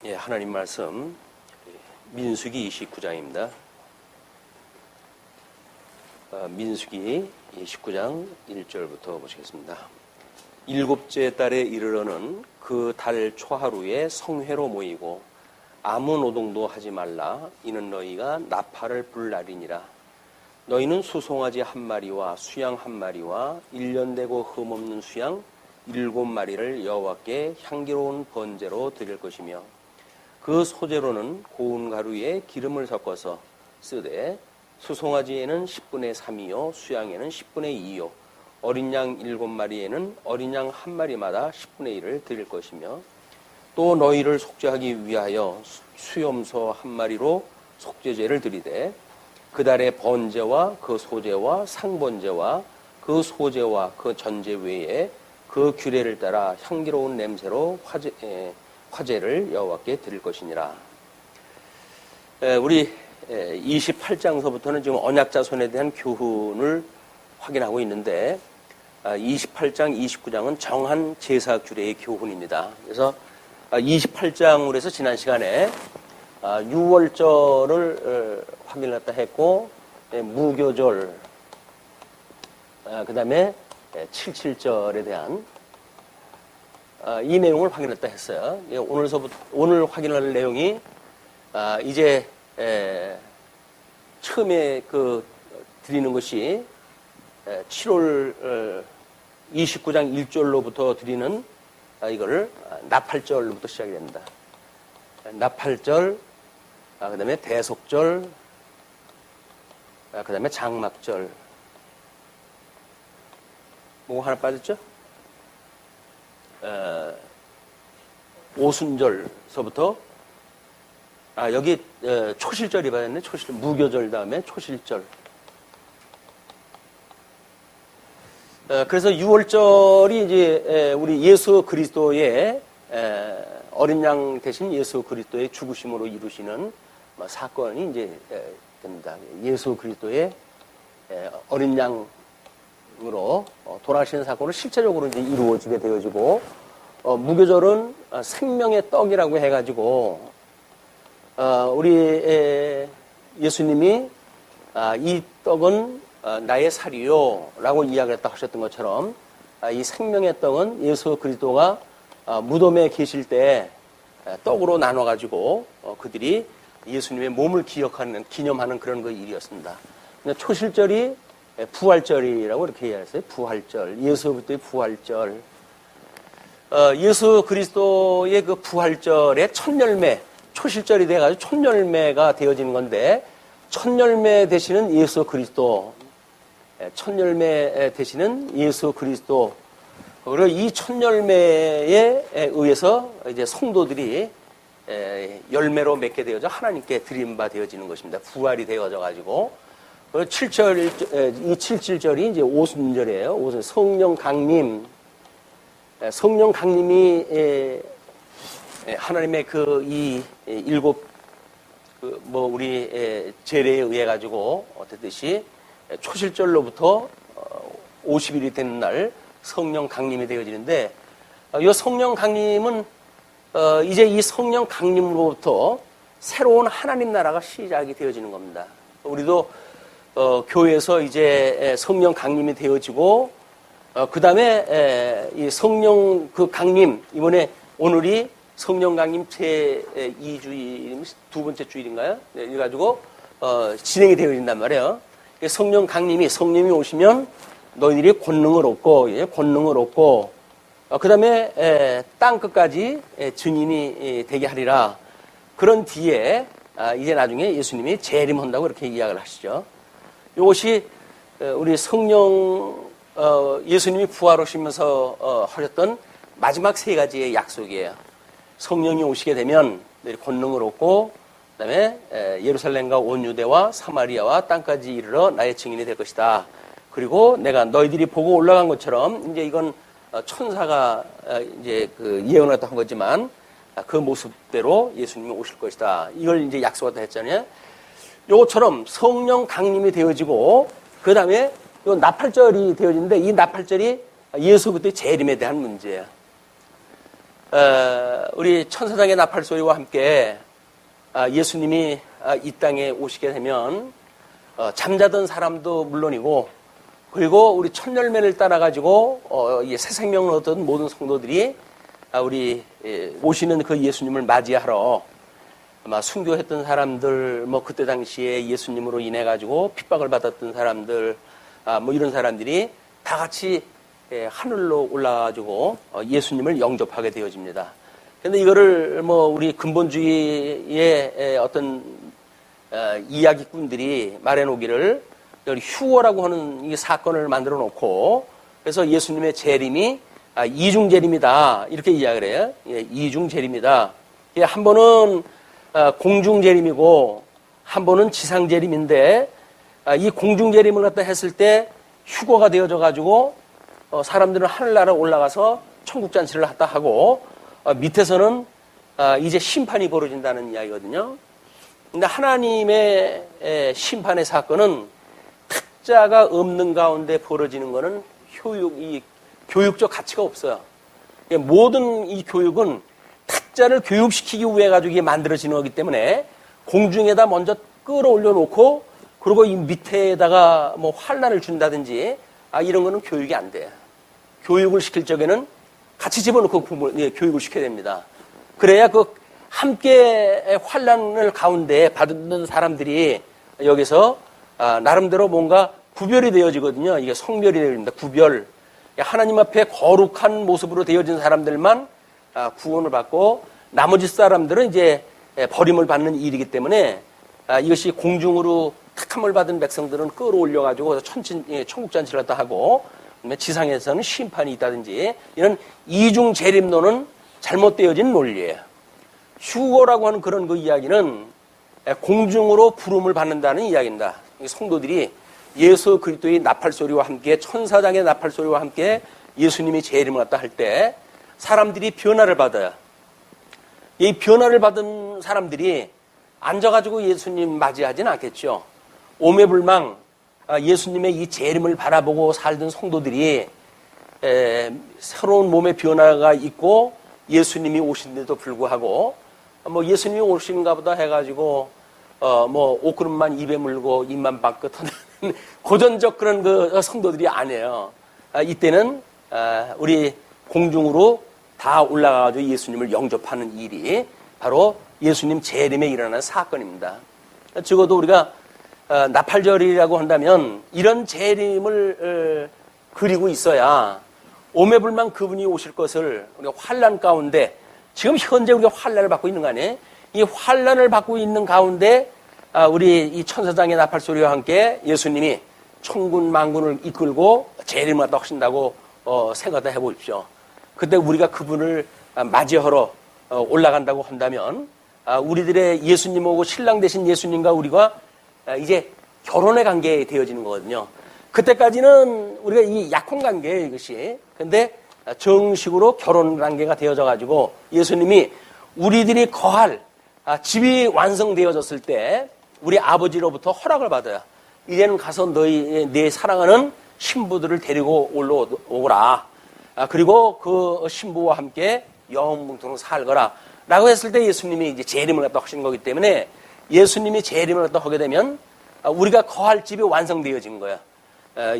예, 하나님 말씀 민수기 29장입니다. 민수기 29장 1절부터 보시겠습니다. 일곱째 달에 이르러는 그 달 초하루에 성회로 모이고 아무 노동도 하지 말라. 이는 너희가 나팔을 불 날이니라. 너희는 수송아지 한 마리와 수양 한 마리와 1년 되고 흠없는 수양 7마리를 여호와께 향기로운 번제로 드릴 것이며 그 소재로는 고운 가루에 기름을 섞어서 쓰되 수송아지에는 10분의 3이요 수양에는 10분의 2요 어린 양 7마리에는 어린 양 한 마리마다 10분의 1을 드릴 것이며 또 너희를 속죄하기 위하여 수염소 한 마리로 속죄제를 드리되 그 달의 번제와 그 소제와 상번제와 그 소제와 그 전제 외에 그 규례를 따라 향기로운 냄새로 화제를 여호와께 드릴 것이니라. 우리 28장서부터는 지금 언약자손에 대한 교훈을 확인하고 있는데 28장, 29장은 정한 제사 규례의 교훈입니다. 그래서 28장으로 해서 지난 시간에 6월절을 확인했다 했고 무교절, 그 다음에 77절에 대한 이 내용을 확인했다 했어요. 오늘 확인할 내용이 이제 처음에 드리는 것이 7월 29장 1절로부터 드리는 이거를 나팔절로부터 시작이 됩니다. 나팔절, 그 다음에 대속절, 그 다음에 장막절. 뭐가 하나 빠졌죠? 오순절서부터 여기 초실절이 빠졌네. 초실 무교절 다음에 초실절. 그래서 6월절이 이제 우리 예수 그리스도의 어린 양 대신 예수 그리스도의 죽으심으로 이루시는 사건이 이제 됩니다. 예수 그리스도의 어린 양으로 돌아가시는 사건을 실제적으로 이제 이루어지게 되어지고 무교절은 생명의 떡이라고 해가지고 우리 예수님이 이 떡은 나의 살이요 라고 이야기를 했다 하셨던 것처럼 이 생명의 떡은 예수 그리스도가 무덤에 계실 때 떡으로 나눠가지고 그들이 예수님의 몸을 기념하는 그런 일이었습니다. 초실절이 부활절이라고 이렇게 이야기했어요. 부활절, 예수 그리스도의 부활절. 예수 그리스도의 그 부활절의 첫 열매, 초실절이 돼가지고 첫 열매가 되어지는 건데 첫 열매 되시는 예수 그리스도, 첫 열매 되시는 예수 그리스도. 그리고 이 첫 열매에 의해서 이제 성도들이 열매로 맺게 되어져 하나님께 드린 바 되어지는 것입니다. 부활이 되어져 가지고 이 77절이 이제 오순절이에요. 오순 성령 강림. 성령 강림이 하나님의 이 일곱 우리 제례에 의해 가지고 어떻듯이 초실절로부터 50일이 되는 날 성령 강림이 되어지는데 이 성령 강림은 이제 이 성령 강림으로부터 새로운 하나님 나라가 시작이 되어지는 겁니다. 우리도 교회에서 이제 성령 강림이 되어지고 그 다음에 이 성령 그 강림, 이번에 오늘이 성령 강림 제2주일, 두 번째 주일인가요? 네, 이래가지고 진행이 되어진단 말이에요. 성령이 오시면 너희들이 권능을 얻고 그 다음에 땅 끝까지 증인이 되게 하리라. 그런 뒤에 이제 나중에 예수님이 재림한다고 이렇게 이야기를 하시죠. 이것이 우리 예수님이 부활하시면서 하셨던 마지막 세 가지의 약속이에요. 성령이 오시게 되면 너희들이 권능을 얻고 그다음에 예루살렘과 온 유대와 사마리아와 땅까지 이르러 나의 증인이 될 것이다. 그리고 내가 너희들이 보고 올라간 것처럼 이제 이건 천사가 이제 예언을 한 거지만 그 모습대로 예수님이 오실 것이다. 이걸 이제 약속하다 했잖아요. 요것처럼 성령 강림이 되어지고 그 다음에 요 나팔절이 되어지는데 이 나팔절이 예수 그리스도의 재림에 대한 문제예요. 우리 천사장의 나팔 소리와 함께 예수님이 이 땅에 오시게 되면 잠자던 사람도 물론이고, 그리고 우리 첫 열매를 따라가지고 새 생명을 얻은 모든 성도들이 우리 오시는 그 예수님을 맞이하러 아마 순교했던 사람들, 뭐 그때 당시에 예수님으로 인해 가지고 핍박을 받았던 사람들, 뭐 이런 사람들이 다 같이 하늘로 올라가지고 예수님을 영접하게 되어집니다. 그런데 이거를 뭐 우리 근본주의의 어떤 이야기꾼들이 말해놓기를 휴거라고 하는 이 사건을 만들어 놓고, 그래서 예수님의 재림이 이중재림이다 이렇게 이야기를 해요. 이중재림이다. 한 번은 공중재림이고 한 번은 지상재림인데, 이 공중재림을 갖다 했을 때 휴거가 되어져 가지고 사람들은 하늘나라 올라가서 천국잔치를 갖다 하고, 밑에서는 이제 심판이 벌어진다는 이야기거든요. 근데 하나님의 심판의 사건은 탁자가 없는 가운데 벌어지는 것은 교육적 가치가 없어요. 모든 이 교육은 탁자를 교육시키기 위해 가지고 이게 만들어지는 거기 때문에 공중에다 먼저 끌어올려 놓고, 그리고 이 밑에다가 뭐 환란을 준다든지 이런 거는 교육이 안 돼요. 교육을 시킬 적에는 같이 집어넣고 교육을 시켜야 됩니다. 그래야 그 함께 환란을 가운데 받는 사람들이 여기서 나름대로 뭔가 구별이 되어지거든요. 이게 성별이 되어집니다. 구별. 하나님 앞에 거룩한 모습으로 되어진 사람들만 구원을 받고, 나머지 사람들은 이제 버림을 받는 일이기 때문에 이것이 공중으로 택함을 받은 백성들은 끌어올려가지고 천국잔치를 갖다 하고, 지상에서는 심판이 있다든지 이런 이중 재림론은 잘못되어진 논리예요. 휴거라고 하는 그런 그 이야기는 공중으로 부름을 받는다는 이야기입니다. 성도들이 예수 그리스도의 나팔 소리와 함께, 천사장의 나팔 소리와 함께 예수님이 재림을 갖다 할 때 사람들이 변화를 받아요. 이 변화를 받은 사람들이 앉아가지고 예수님 맞이하지는 않겠죠. 오매불망 예수님의 이 재림을 바라보고 살던 성도들이 새로운 몸의 변화가 있고 예수님이 오신데도 불구하고 뭐 예수님이 오시는가 보다 해가지고 뭐 옷구름만 입에 물고 입만 밖으로 고전적 그런 그 성도들이 아니에요. 이때는 우리 공중으로 다 올라가가지고 예수님을 영접하는 일이 바로 예수님 재림에 일어나는 사건입니다. 적어도 우리가 나팔절이라고 한다면 이런 재림을 그리고 있어야 오매불망 그분이 오실 것을 우리가 환난 가운데, 지금 현재 우리가 환난을 받고 있는 거 아니에요? 이 환난을 받고 있는 가운데 우리 이 천사장의 나팔 소리와 함께 예수님이 천군 만군을 이끌고 재림을 갖다 하신다고 생각을 해보십시오. 그때 우리가 그분을 맞이하러 올라간다고 한다면 우리들의 예수님하고 신랑 되신 예수님과 우리가 이제 결혼의 관계에 되어지는 거거든요. 그때까지는 우리가 이 약혼 관계예요, 이것이. 근데 정식으로 결혼 관계가 되어져 가지고 예수님이 우리들이 거할 집이 완성되어졌을 때 우리 아버지로부터 허락을 받아요. 이제는 가서 내 사랑하는 신부들을 데리고 올라오거라. 그리고 그 신부와 함께 영원토록 살거라. 라고 했을 때 예수님이 이제 재림을 갖다 하시는 거기 때문에 예수님이 재림을 갖다 하게 되면 우리가 거할 집이 완성되어진 거야.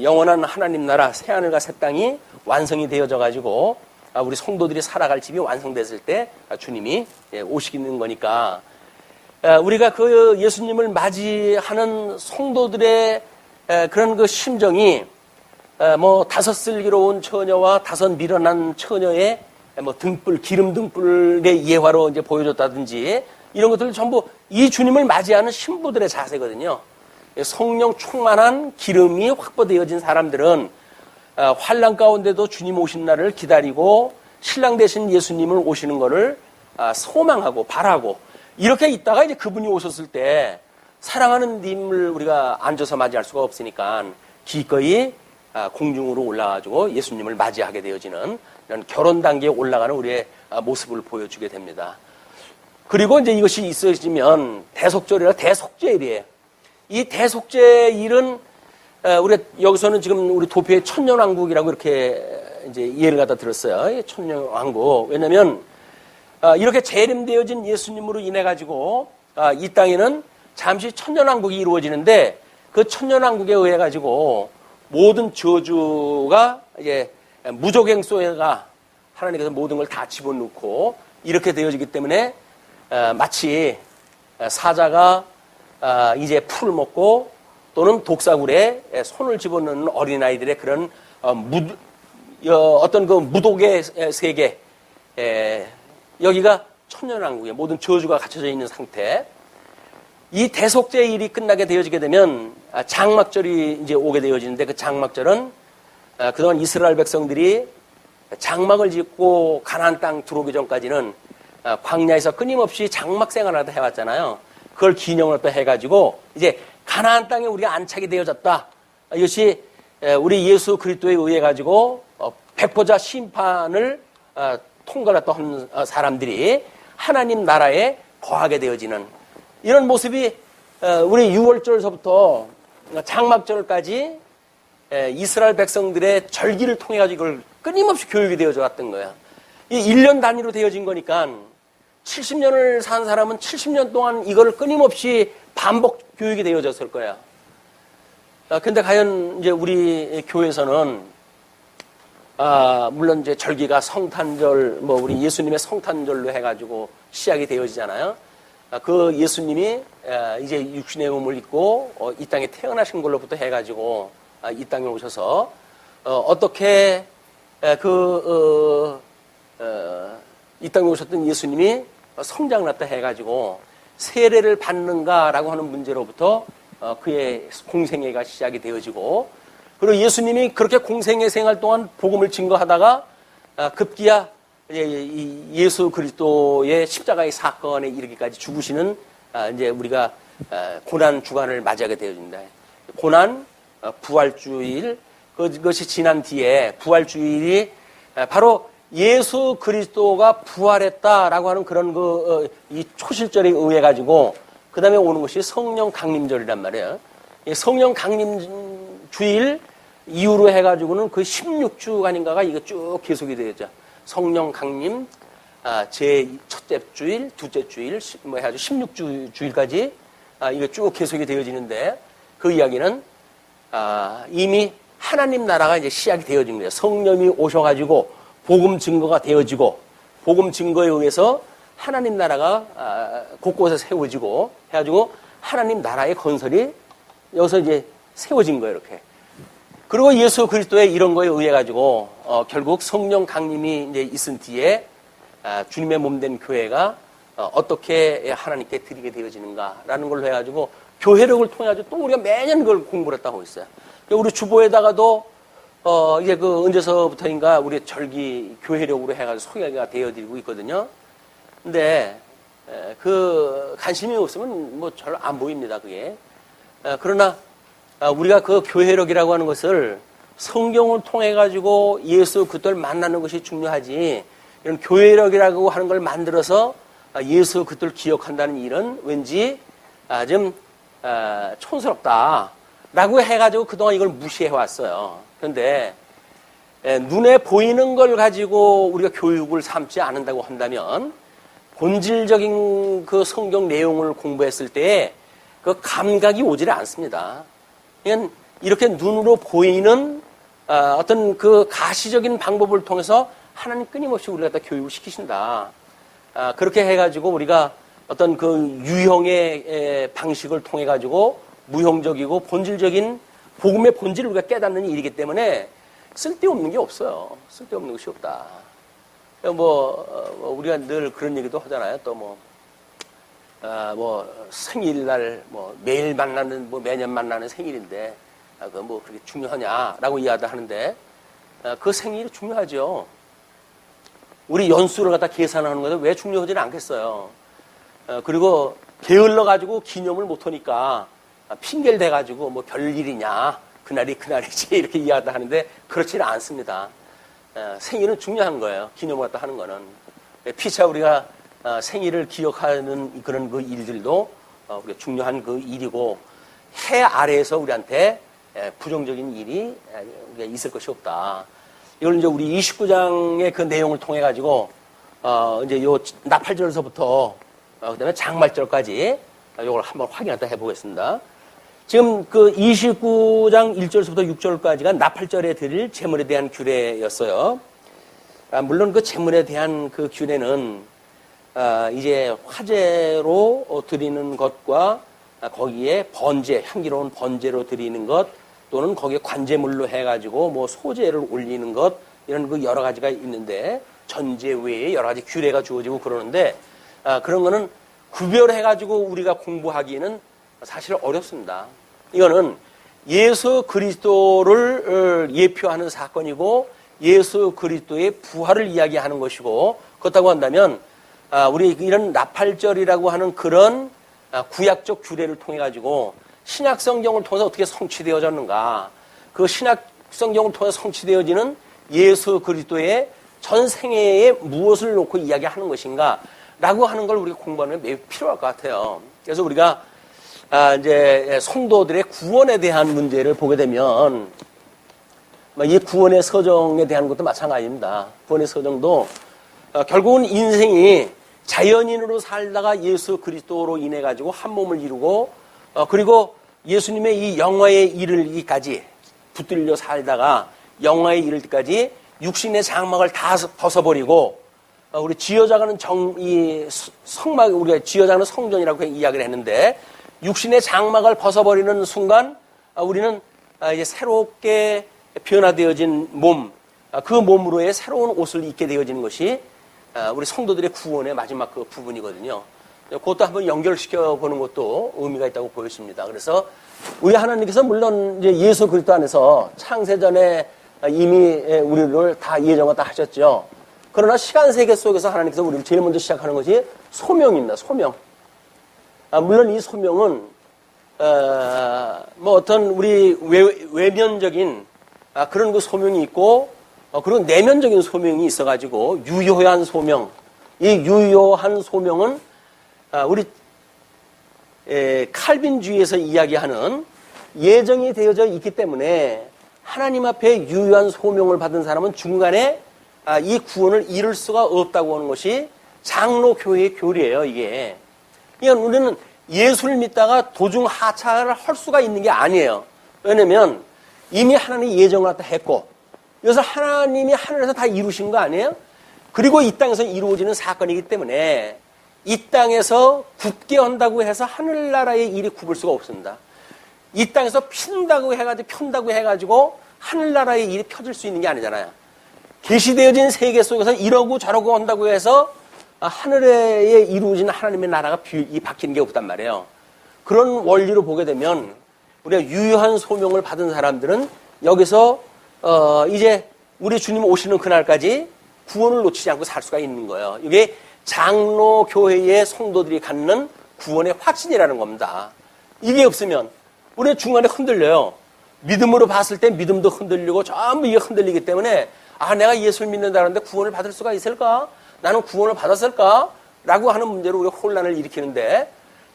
영원한 하나님 나라 새하늘과 새 땅이 완성이 되어져 가지고 우리 성도들이 살아갈 집이 완성됐을 때 주님이 오시는 거니까, 우리가 그 예수님을 맞이하는 성도들의 그런 그 심정이 뭐 다섯 슬기로운 처녀와 다섯 미련한 처녀의 뭐 등불, 기름 등불의 예화로 이제 보여줬다든지 이런 것들 전부 이 주님을 맞이하는 신부들의 자세거든요. 성령 충만한 기름이 확보되어진 사람들은 환난 가운데도 주님 오신 날을 기다리고 신랑 되신 예수님을 오시는 것을 소망하고 바라고 이렇게 있다가 이제 그분이 오셨을 때 사랑하는 님을 우리가 앉아서 맞이할 수가 없으니까 기꺼이 공중으로 올라가지고 예수님을 맞이하게 되어지는 이런 결혼 단계에 올라가는 우리의 모습을 보여주게 됩니다. 그리고 이제 이것이 있어지면 대속절이라 대속죄일이에요. 이 대속죄일은 우리가 여기서는 지금 우리 도표의 천년왕국이라고 이렇게 이제 예를 갖다 들었어요. 천년왕국. 왜냐면 이렇게 재림되어진 예수님으로 인해 가지고 이 땅에는 잠시 천년왕국이 이루어지는데 그 천년왕국에 의해 가지고 모든 저주가 이제 무적행소가 하나님께서 모든 걸 다 집어넣고 이렇게 되어지기 때문에 마치 사자가 이제 풀을 먹고 또는 독사굴에 손을 집어넣는 어린아이들의 그런 어떤 그 무독의 세계, 여기가 천년왕국에 모든 저주가 갖춰져 있는 상태. 이 대속죄의 일이 끝나게 되어지게 되면 장막절이 이제 오게 되어지는데 그 장막절은 그동안 이스라엘 백성들이 장막을 짓고 가나안 땅 들어오기 전까지는 광야에서 끊임없이 장막 생활을 해왔잖아요. 그걸 기념을 또 해가지고 이제 가나안 땅에 우리가 안착이 되어졌다. 이것이 우리 예수 그리스도에 의해 가지고 백보자 심판을 통과했던 사람들이 하나님 나라에 거하게 되어지는 이런 모습이 우리 6월절서부터 장막절까지 이스라엘 백성들의 절기를 통해 가지고 이걸 끊임없이 교육이 되어져 왔던 거야. 이 1년 단위로 되어진 거니까 70년을 산 사람은 70년 동안 이거를 끊임없이 반복 교육이 되어졌을 거야. 근데 과연 이제 우리 교회에서는 물론 이제 절기가 성탄절, 뭐 우리 예수님의 성탄절로 해가지고 시작이 되어지잖아요. 그 예수님이 이제 육신의 몸을 입고 이 땅에 태어나신 걸로부터 해가지고 이 땅에 오셔서 어떻게 이 땅에 오셨던 예수님이 성장을 했다 해가지고 세례를 받는가라고 하는 문제로부터 그의 공생애가 시작이 되어지고 그리고 예수님이 그렇게 공생애 생활 동안 복음을 증거하다가 급기야 예수 그리스도의 십자가의 사건에 이르기까지 죽으시는 이제 우리가 고난 주간을 맞이하게 되어집니다. 고난 부활주일 그것이 지난 뒤에 부활주일이 바로 예수 그리스도가 부활했다라고 하는 그런 이 초실절에 의해 가지고 그 다음에 오는 것이 성령 강림절이란 말이에요. 성령 강림주일 이후로 해가지고는 그 16주간인가가 이거 쭉 계속이 되죠. 성령 강림, 제 첫째 주일, 둘째 주일, 뭐 해가지고 16주일까지 이거 쭉 계속이 되어지는데 그 이야기는 이미 하나님 나라가 이제 시작이 되어진 거예요. 성령이 오셔가지고 복음 증거가 되어지고 복음 증거에 의해서 하나님 나라가 곳곳에 세워지고 해가지고 하나님 나라의 건설이 여기서 이제 세워진 거예요, 이렇게. 그리고 예수 그리스도의 이런 거에 의해 가지고 결국 성령 강림이 이제 있은 뒤에 주님의 몸된 교회가 어떻게 하나님께 드리게 되어지는가라는 걸로 해가지고 교회력을 통해 가지고 또 우리가 매년 그걸 공부를 했다고 있어요. 우리 주보에다가도 이제 그 언제서부터인가 우리 절기 교회력으로 해가지고 소개가 되어드리고 있거든요. 근데 그 관심이 없으면 뭐 잘 안 보입니다, 그게. 그러나 우리가 그 교회력이라고 하는 것을 성경을 통해 가지고 예수 그리스도를 만나는 것이 중요하지. 이런 교회력이라고 하는 걸 만들어서 예수 그리스도를 기억한다는 일은 왠지 좀 촌스럽다라고 해가지고 그동안 이걸 무시해 왔어요. 그런데 눈에 보이는 걸 가지고 우리가 교육을 삼지 않는다고 한다면 본질적인 그 성경 내용을 공부했을 때 그 감각이 오지를 않습니다. 그냥 이렇게 눈으로 보이는 어떤 그 가시적인 방법을 통해서 하나님 끊임없이 우리가 다 교육을 시키신다. 그렇게 해가지고 우리가 어떤 그 유형의 방식을 통해 가지고 무형적이고 본질적인 복음의 본질을 우리가 깨닫는 일이기 때문에 쓸데없는 게 없어요. 쓸데없는 것이 없다. 우리가 늘 그런 얘기도 하잖아요. 또 생일날, 매일 만나는, 매년 만나는 생일인데, 그거 그렇게 중요하냐라고 이야기를 하는데, 그 생일이 중요하죠. 우리 연수를 갖다 계산하는 것은 왜 중요하지는 않겠어요. 그리고 게을러가지고 기념을 못하니까, 핑계를 대가지고 별일이냐, 그날이지, 이렇게 이야기를 하는데, 그렇지는 않습니다. 생일은 중요한 거예요. 기념을 갖다 하는 거는. 피차 우리가 생일을 기억하는 그런 그 일들도 우리가 중요한 그 일이고 해 아래에서 우리한테 부정적인 일이 있을 것이 없다. 이걸 이제 우리 29장의 그 내용을 통해 가지고 이제 요 나팔절서부터 그다음에 장말절까지 요걸 한번 확인하다 해보겠습니다. 지금 그 29장 1절부터 6절까지가 나팔절에 드릴 제물에 대한 규례였어요. 물론 그 제물에 대한 그 규례는 이제 화제로 드리는 것과 거기에 번제, 향기로운 번제로 드리는 것 또는 거기에 관제물로 해가지고 뭐 소제를 올리는 것 이런 그 여러 가지가 있는데 전제 외에 여러 가지 규례가 주어지고 그러는데 그런 거는 구별해가지고 우리가 공부하기에는 사실 어렵습니다. 이거는 예수 그리스도를 예표하는 사건이고 예수 그리스도의 부활을 이야기하는 것이고 그렇다고 한다면 우리 이런 나팔절이라고 하는 그런 구약적 규례를 통해 가지고 신약 성경을 통해서 어떻게 성취되어졌는가 그 신약 성경을 통해서 성취되어지는 예수 그리스도의 전 생애에 무엇을 놓고 이야기하는 것인가 라고 하는 걸 우리가 공부하는 게 매우 필요할 것 같아요. 그래서 우리가 이제 성도들의 구원에 대한 문제를 보게 되면 이 구원의 서정에 대한 것도 마찬가지입니다. 구원의 서정도 결국은 인생이 자연인으로 살다가 예수 그리스도로 인해 가지고 한 몸을 이루고 그리고 예수님의 이 영화에 이르기까지 붙들려 살다가 영화에 이를 때까지 육신의 장막을 다 벗어버리고 우리 지어져가는 성막 우리가 지어져가는 성전이라고 이야기를 했는데 육신의 장막을 벗어버리는 순간 우리는 이제 새롭게 변화되어진 몸, 그 몸으로의 새로운 옷을 입게 되어지는 것이 우리 성도들의 구원의 마지막 그 부분이거든요. 그것도 한번 연결시켜 보는 것도 의미가 있다고 보였습니다. 그래서 우리 하나님께서 물론 이제 예수 그리스도 안에서 창세전에 이미 우리를 다 예정하다 하셨죠. 그러나 시간 세계 속에서 하나님께서 우리를 제일 먼저 시작하는 것이 소명입니다. 소명. 물론 이 소명은 뭐 어떤 우리 외면적인 그런 그 소명이 있고 그리고 내면적인 소명이 있어가지고 유효한 소명. 이 유효한 소명은 우리 칼빈주의에서 이야기하는 예정이 되어져 있기 때문에 하나님 앞에 유효한 소명을 받은 사람은 중간에 이 구원을 이룰 수가 없다고 하는 것이 장로교회의 교리예요, 이게. 그러니까 우리는 예수를 믿다가 도중 하차를 할 수가 있는 게 아니에요. 왜냐면 이미 하나님이 예정을 다 했고, 그래서 하나님이 하늘에서 다 이루신 거 아니에요? 그리고 이 땅에서 이루어지는 사건이기 때문에 이 땅에서 굳게 한다고 해서 하늘나라의 일이 굽을 수가 없습니다. 이 땅에서 편다고 해가지고 하늘나라의 일이 펴질 수 있는 게 아니잖아요. 계시되어진 세계 속에서 이러고 저러고 한다고 해서 하늘에 이루어진 하나님의 나라가 바뀌는 게 없단 말이에요. 그런 원리로 보게 되면 우리가 유효한 소명을 받은 사람들은 여기서 이제 우리 주님 오시는 그날까지 구원을 놓치지 않고 살 수가 있는 거예요. 이게 장로교회의 성도들이 갖는 구원의 확신이라는 겁니다. 이게 없으면 우리는 중간에 흔들려요. 믿음으로 봤을 때 믿음도 흔들리고 전부 이게 흔들리기 때문에 내가 예수를 믿는다는데 구원을 받을 수가 있을까? 나는 구원을 받았을까? 라고 하는 문제로 우리가 혼란을 일으키는데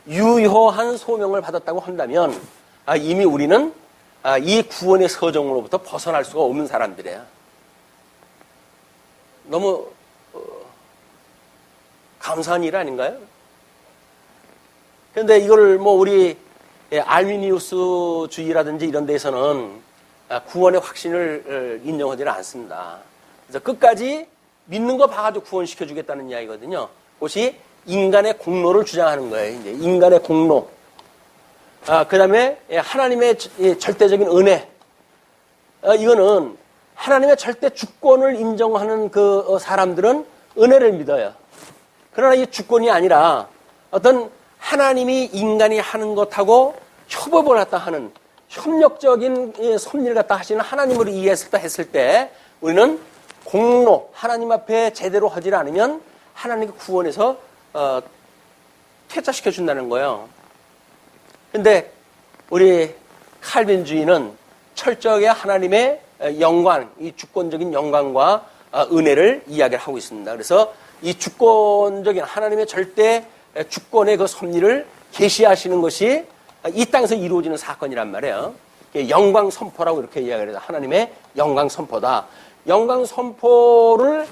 유효한 소명을 받았다고 한다면 이미 우리는 이 구원의 서정으로부터 벗어날 수가 없는 사람들이에요. 너무 감사한 일 아닌가요? 그런데 이걸 뭐 우리 알미니우스주의라든지 이런 데에서는 구원의 확신을 인정하지는 않습니다. 그래서 끝까지 믿는 거 봐가지고 구원시켜주겠다는 이야기거든요. 그것이 인간의 공로를 주장하는 거예요. 이제 인간의 공로. 그 다음에 하나님의 절대적인 은혜. 이거는 하나님의 절대 주권을 인정하는 그 사람들은 은혜를 믿어요. 그러나 이 주권이 아니라 어떤 하나님이 인간이 하는 것하고 협업을 갖다 하는 협력적인 섭리를 갖다 하시는 하나님으로 이해했을 때 우리는 공로, 하나님 앞에 제대로 하지 않으면 하나님의 구원에서 퇴짜시켜준다는 거예요. 근데 우리 칼빈주의는 철저하게 하나님의 영광, 이 주권적인 영광과 은혜를 이야기를 하고 있습니다. 그래서 이 주권적인 하나님의 절대 주권의 그 섭리를 계시하시는 것이 이 땅에서 이루어지는 사건이란 말이에요. 영광 선포라고 이렇게 이야기를 해서 하나님의 영광 선포다. 영광 선포를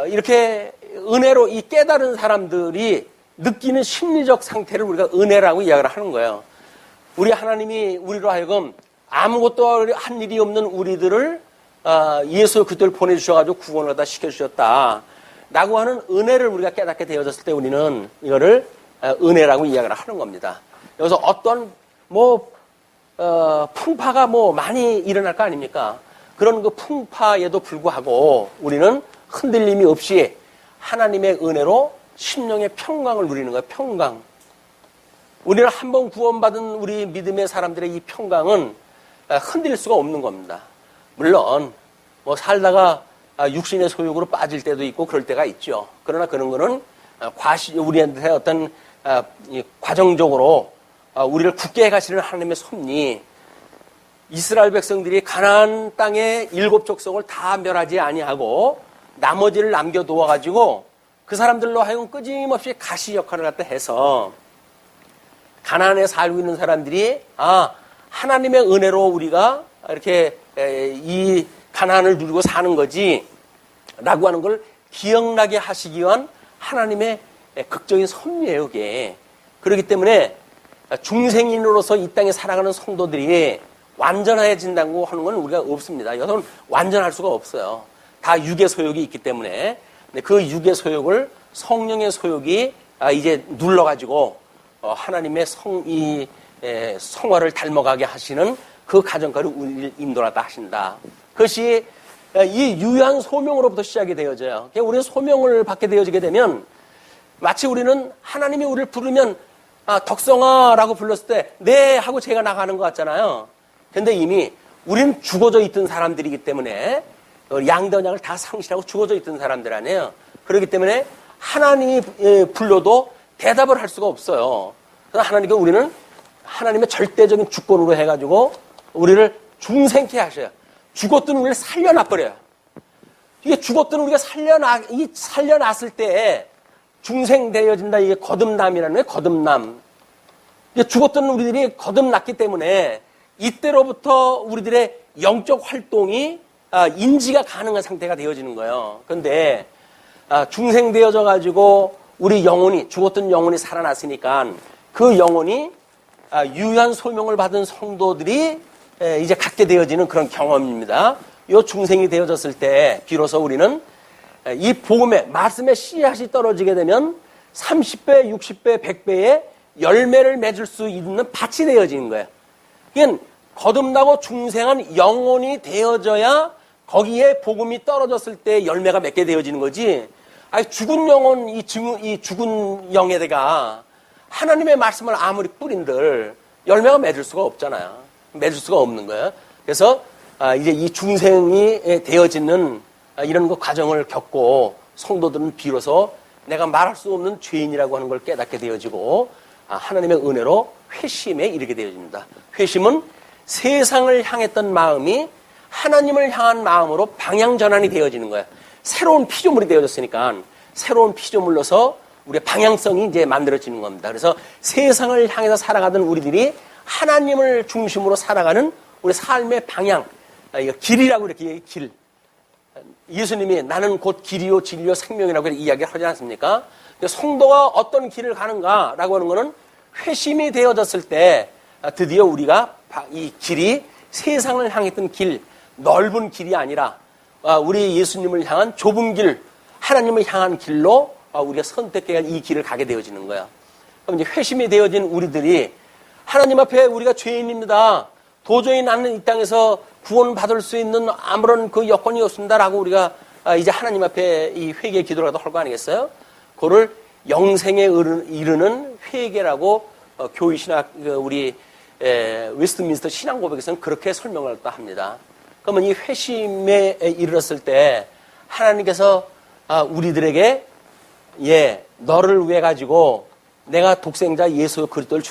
이렇게 은혜로 이 깨달은 사람들이 느끼는 심리적 상태를 우리가 은혜라고 이야기를 하는 거예요. 우리 하나님이 우리로 하여금 아무것도 한 일이 없는 우리들을 예수 그리스도를 보내주셔가지고 구원을 다 시켜주셨다 라고 하는 은혜를 우리가 깨닫게 되어졌을 때 우리는 이거를 은혜라고 이야기를 하는 겁니다. 여기서 어떤 풍파가 많이 일어날 거 아닙니까? 그런 그 풍파에도 불구하고 우리는 흔들림이 없이 하나님의 은혜로 심령의 평강을 누리는 거예요. 평강. 우리는 한번 구원받은 우리 믿음의 사람들의 이 평강은 흔들릴 수가 없는 겁니다. 물론 살다가 육신의 소욕으로 빠질 때도 있고 그럴 때가 있죠. 그러나 그런 거는 우리한테 어떤 과정적으로 우리를 굳게 해가시는 하나님의 섭리. 이스라엘 백성들이 가나안 땅의 7 족속을 다 멸하지 아니하고 나머지를 남겨두어가지고 그 사람들로 하여금 끊임없이 가시 역할을 갖다 해서 가나안에 살고 있는 사람들이 하나님의 은혜로 우리가 이렇게 이 가나안을 누리고 사는 거지 라고 하는 걸 기억나게 하시기 위한 하나님의 극적인 섭리예요. 그게. 그렇기 때문에 중생인으로서 이 땅에 살아가는 성도들이 완전해진다고 하는 건 우리가 없습니다. 이것은 완전할 수가 없어요. 다 육의 소욕이 있기 때문에 그 육의 소욕을 성령의 소욕이 이제 눌러가지고 하나님의 성화를 닮아가게 하시는 그 가정까지 우리를 인도하다 하신다. 그것이 이 유효한 소명으로부터 시작이 되어져요. 우리는 소명을 받게 되어지게 되면 마치 우리는 하나님이 우리를 부르면 덕성아라고 불렀을 때 네 하고 제가 나가는 것 같잖아요. 근데 이미 우리는 죽어져 있던 사람들이기 때문에 양던양을 다 상실하고 죽어져 있던 사람들 아니에요. 그렇기 때문에 하나님이 불러도 대답을 할 수가 없어요. 그래서 하나님께 우리는 하나님의 절대적인 주권으로 해가지고 우리를 중생케 하셔요. 죽었던 우리를 살려놔버려요. 이게 죽었던 우리가 살려놨을 때 중생되어진다. 이게 거듭남이라는 거예요. 거듭남. 이게 죽었던 우리들이 거듭났기 때문에 이때로부터 우리들의 영적 활동이 인지가 가능한 상태가 되어지는 거예요. 그런데 중생되어져 가지고 우리 영혼이 죽었던 영혼이 살아났으니까 그 영혼이 유효한 소명을 받은 성도들이 이제 갖게 되어지는 그런 경험입니다. 이 중생이 되어졌을 때 비로소 우리는 이 복음의 말씀의 씨앗이 떨어지게 되면 30배, 60배, 100배의 열매를 맺을 수 있는 밭이 되어지는 거예요. 이건 거듭나고 중생한 영혼이 되어져야 거기에 복음이 떨어졌을 때 열매가 맺게 되어지는 거지. 죽은 영혼, 이 죽은 영에다가 하나님의 말씀을 아무리 뿌린들 열매가 맺을 수가 없잖아요. 맺을 수가 없는 거예요. 그래서 이제 이 중생이 되어지는 이런 그 과정을 겪고 성도들은 비로소 내가 말할 수 없는 죄인이라고 하는 걸 깨닫게 되어지고 하나님의 은혜로 회심에 이르게 되어집니다. 회심은 세상을 향했던 마음이 하나님을 향한 마음으로 방향 전환이 되어지는 거예요. 새로운 피조물이 되어졌으니까 새로운 피조물로서 우리의 방향성이 이제 만들어지는 겁니다. 그래서 세상을 향해서 살아가던 우리들이 하나님을 중심으로 살아가는 우리 삶의 방향, 길이라고 이렇게 길. 예수님이 나는 곧 길이요 진리요 생명이라고 이야기를 하지 않습니까? 성도가 어떤 길을 가는가라고 하는 것은 회심이 되어졌을 때 드디어 우리가 이 길이 세상을 향했던 길, 넓은 길이 아니라 우리 예수님을 향한 좁은 길, 하나님을 향한 길로 우리가 선택해야 이 길을 가게 되어지는 거야. 그럼 이제 회심이 되어진 우리들이 하나님 앞에 우리가 죄인입니다. 도저히 나는 이 땅에서 구원받을 수 있는 아무런 그 여건이 없습니다라고 우리가 이제 하나님 앞에 이 회개 기도라도 할 거 아니겠어요? 그거를 영생에 이르는 회개라고 교회신학 우리 웨스트민스터 신앙고백에서는 그렇게 설명을 합니다. 그러면 이 회심에 이르렀을 때 하나님께서 우리들에게 너를 위해 가지고 내가 독생자 예수 그리스도를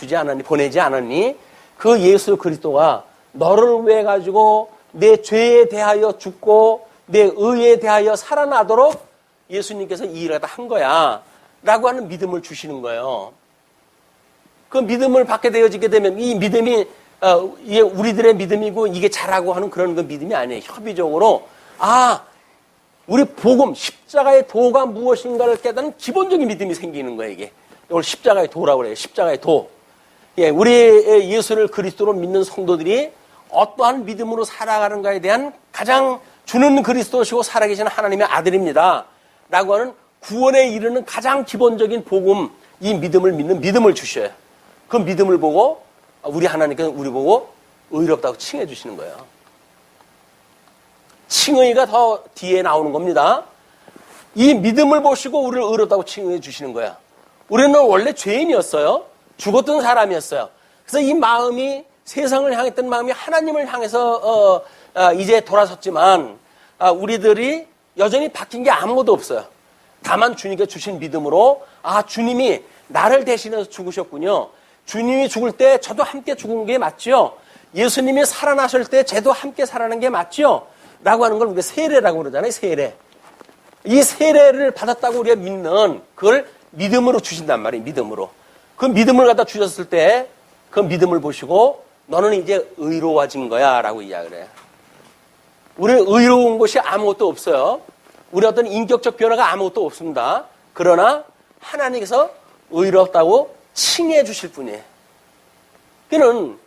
보내지 않았니? 그 예수 그리스도가 너를 위해 가지고 내 죄에 대하여 죽고 내 의에 대하여 살아나도록 예수님께서 이 일을 다 한 거야 라고 하는 믿음을 주시는 거예요. 그 믿음을 받게 되어지게 되면 이 믿음이 이게 우리들의 믿음이고 이게 잘하고 하는 그런 그 믿음이 아니에요. 협의적으로 우리 복음, 십자가의 도가 무엇인가를 깨닫는 기본적인 믿음이 생기는 거예요, 이게. 이걸 십자가의 도라고 그래요, 십자가의 도. 예, 우리 예수를 그리스도로 믿는 성도들이 어떠한 믿음으로 살아가는가에 대한 가장 주는 그리스도시고 살아계신 하나님의 아들입니다. 라고 하는 구원에 이르는 가장 기본적인 복음, 이 믿음을 믿는 믿음을 주셔요. 그 믿음을 보고 우리 하나님께서 우리 보고 의롭다고 칭해 주시는 거예요. 칭의가 더 뒤에 나오는 겁니다. 이 믿음을 보시고 우리를 의롭다고 칭해 주시는 거야. 우리는 원래 죄인이었어요. 죽었던 사람이었어요. 그래서 이 마음이 세상을 향했던 마음이 하나님을 향해서 이제 돌아섰지만 우리들이 여전히 바뀐 게 아무것도 없어요. 다만 주님께 주신 믿음으로 주님이 나를 대신해서 죽으셨군요. 주님이 죽을 때 저도 함께 죽은 게 맞죠. 예수님이 살아나실 때 저도 함께 살아난 게 맞죠. 라고 하는 걸 우리가 세례라고 그러잖아요. 세례. 이 세례를 받았다고 우리가 믿는 그걸 믿음으로 주신단 말이에요. 믿음으로. 그 믿음을 갖다 주셨을 때 그 믿음을 보시고 너는 이제 의로워진 거야 라고 이야기를 해요. 우리는 의로운 것이 아무것도 없어요. 우리 어떤 인격적 변화가 아무것도 없습니다. 그러나 하나님께서 의롭다고 칭해 주실 분이에요. 그는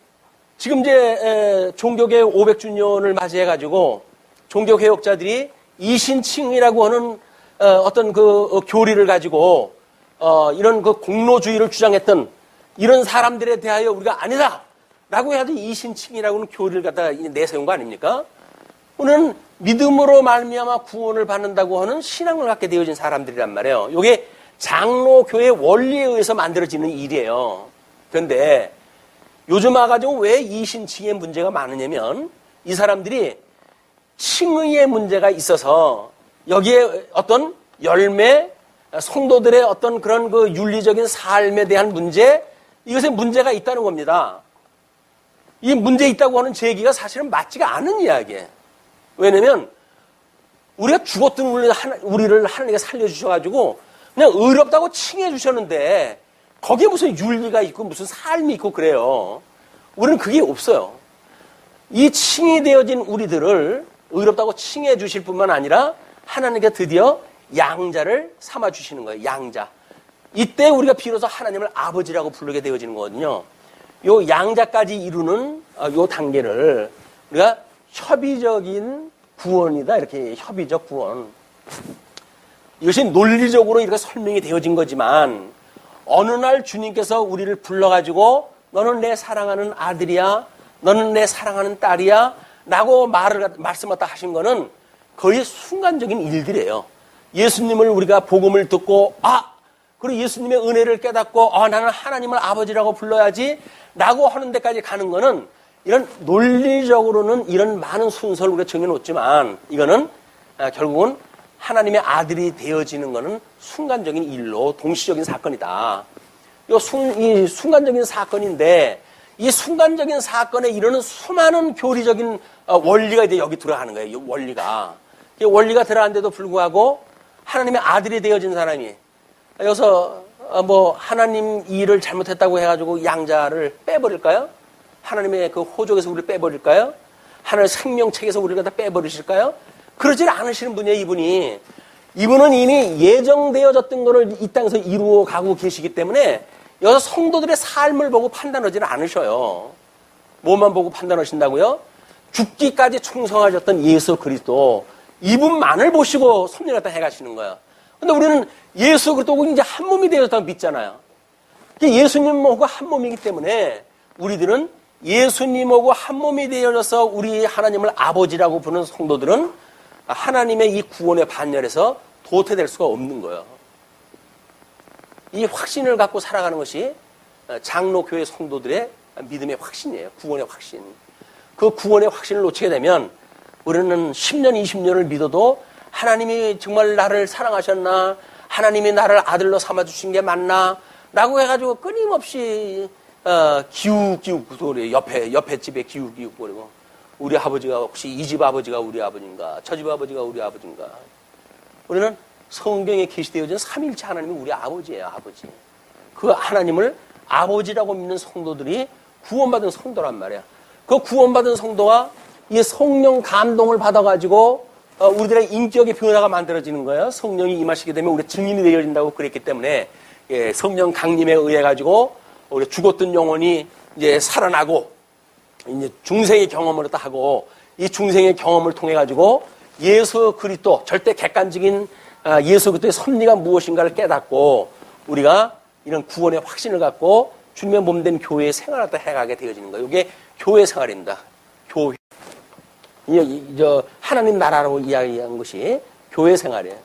지금 이제 종교개혁 500주년을 맞이해가지고 종교개혁자들이 이신칭이라고 하는 어떤 그 교리를 가지고 이런 그 공로주의를 주장했던 이런 사람들에 대하여 우리가 아니다 라고 해야지 이신칭이라고 하는 교리를 갖다가 내세운 거 아닙니까? 우리는 믿음으로 말미암아 구원을 받는다고 하는 신앙을 갖게 되어진 사람들이란 말이에요. 이게 장로교의 원리에 의해서 만들어지는 일이에요. 그런데 요즘 와가지고 왜 이신칭의 문제가 많으냐면 이 사람들이 칭의의 문제가 있어서 여기에 어떤 열매, 성도들의 어떤 그런 그 윤리적인 삶에 대한 문제, 이것에 문제가 있다는 겁니다. 이 문제 있다고 하는 제기가 사실은 맞지가 않은 이야기예요. 왜냐면 우리가 죽었던 우리를 하나님께 살려주셔가지고 그냥 의롭다고 칭해 주셨는데 거기에 무슨 윤리가 있고 무슨 삶이 있고 그래요. 우리는 그게 없어요. 이 칭이 되어진 우리들을 의롭다고 칭해 주실 뿐만 아니라 하나님께 드디어 양자를 삼아 주시는 거예요. 양자. 이때 우리가 비로소 하나님을 아버지라고 부르게 되어지는 거거든요. 요 양자까지 이루는 요 단계를 우리가 협의적인 구원이다. 이렇게 협의적 구원. 이것이 논리적으로 이렇게 설명이 되어진 거지만 어느 날 주님께서 우리를 불러가지고 너는 내 사랑하는 아들이야. 너는 내 사랑하는 딸이야. 라고 말씀을 하신 거는 거의 순간적인 일들이에요. 예수님을 우리가 복음을 듣고 그리고 예수님의 은혜를 깨닫고 나는 하나님을 아버지라고 불러야지 라고 하는 데까지 가는 거는 이런 논리적으로는 이런 많은 순서를 우리가 정해놓지만 이거는 결국은 하나님의 아들이 되어지는 거는 순간적인 일로 동시적인 사건이다. 이 순간적인 사건인데 이 순간적인 사건에 이르는 수많은 교리적인 원리가 이제 여기 들어가는 거예요. 이 원리가. 이 원리가 들어가는데도 불구하고 하나님의 아들이 되어진 사람이 여기서 하나님 일을 잘못했다고 해가지고 양자를 빼버릴까요? 하나님의 그 호족에서 우리를 빼버릴까요? 하나님의 생명책에서 우리를 다 빼버리실까요? 그러질 않으시는 분이에요, 이분이. 이분은 이미 예정되어졌던 것을 이 땅에서 이루어 가고 계시기 때문에 여기서 성도들의 삶을 보고 판단하지는 않으셔요. 뭐만 보고 판단하신다고요? 죽기까지 충성하셨던 예수 그리스도 이분만을 보시고 섭리 갖다 해가시는 거예요. 근데 우리는 예수 그리스도고 이제 한 몸이 되었다고 믿잖아요. 예수님하고 한 몸이기 때문에 우리들은 예수님하고 한 몸이 되어져서 우리 하나님을 아버지라고 부르는 성도들은 하나님의 이 구원의 반열에서 도태될 수가 없는 거예요. 이 확신을 갖고 살아가는 것이 장로교회 성도들의 믿음의 확신이에요. 구원의 확신. 그 구원의 확신을 놓치게 되면 우리는 10년, 20년을 믿어도 하나님이 정말 나를 사랑하셨나? 하나님이 나를 아들로 삼아주신 게 맞나? 라고 해가지고 끊임없이 기웃기웃 소리 옆에 집에 기웃기웃거리고 우리 아버지가 혹시 이 집 아버지가 우리 아버지인가? 저 집 아버지가 우리 아버지인가? 우리는 성경에 계시되어진 삼일체 하나님이 우리 아버지예요. 아버지. 그 하나님을 아버지라고 믿는 성도들이 구원받은 성도란 말이야. 그 구원받은 성도와 이 성령 감동을 받아가지고 우리들의 인격의 변화가 만들어지는 거예요. 성령이 임하시게 되면 우리 증인이 되어진다고 그랬기 때문에 예, 성령 강림에 의해 가지고 우리 죽었던 영혼이 이제 살아나고 이제 중생의 경험을 하고 이 중생의 경험을 통해 가지고 예수 그리스도 절대 객관적인 예수 그리스도의 섭리가 무엇인가를 깨닫고 우리가 이런 구원의 확신을 갖고 주님의 몸된 교회의 생활을 해가게 되어지는 거예요. 이게 교회 생활입니다. 교회. 하나님 나라라고 이야기한 것이 교회 생활이에요.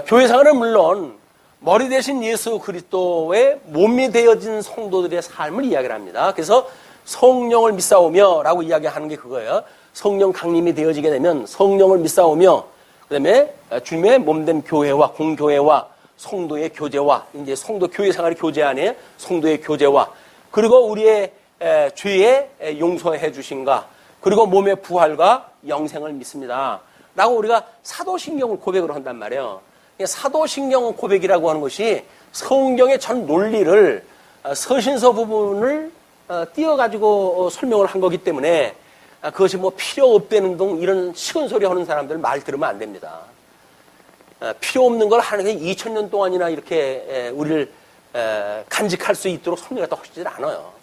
교회 생활은 물론 머리 대신 예수 그리스도의 몸이 되어진 성도들의 삶을 이야기를 합니다. 그래서 성령을 믿사오며 라고 이야기하는 게 그거예요. 성령 강림이 되어지게 되면 성령을 믿사오며 그다음에 주님의 몸된 교회와 공교회와 성도의 교제와 이제 성도 교회 생활의 교제 안에 성도의 교제와 그리고 우리의 죄의 용서해 주신가 그리고 몸의 부활과 영생을 믿습니다. 라고 우리가 사도신경을 고백을 한단 말이에요. 사도신경 고백이라고 하는 것이 성경의 전 논리를 서신서 부분을 띄어가지고 설명을 한 거기 때문에 그것이 뭐 필요 없다는 등 이런 시큰 소리 하는 사람들 말 들으면 안 됩니다. 필요 없는 걸 하는 게 2000년 동안이나 이렇게 우리를 간직할 수 있도록 섭리가 하시질 않아요.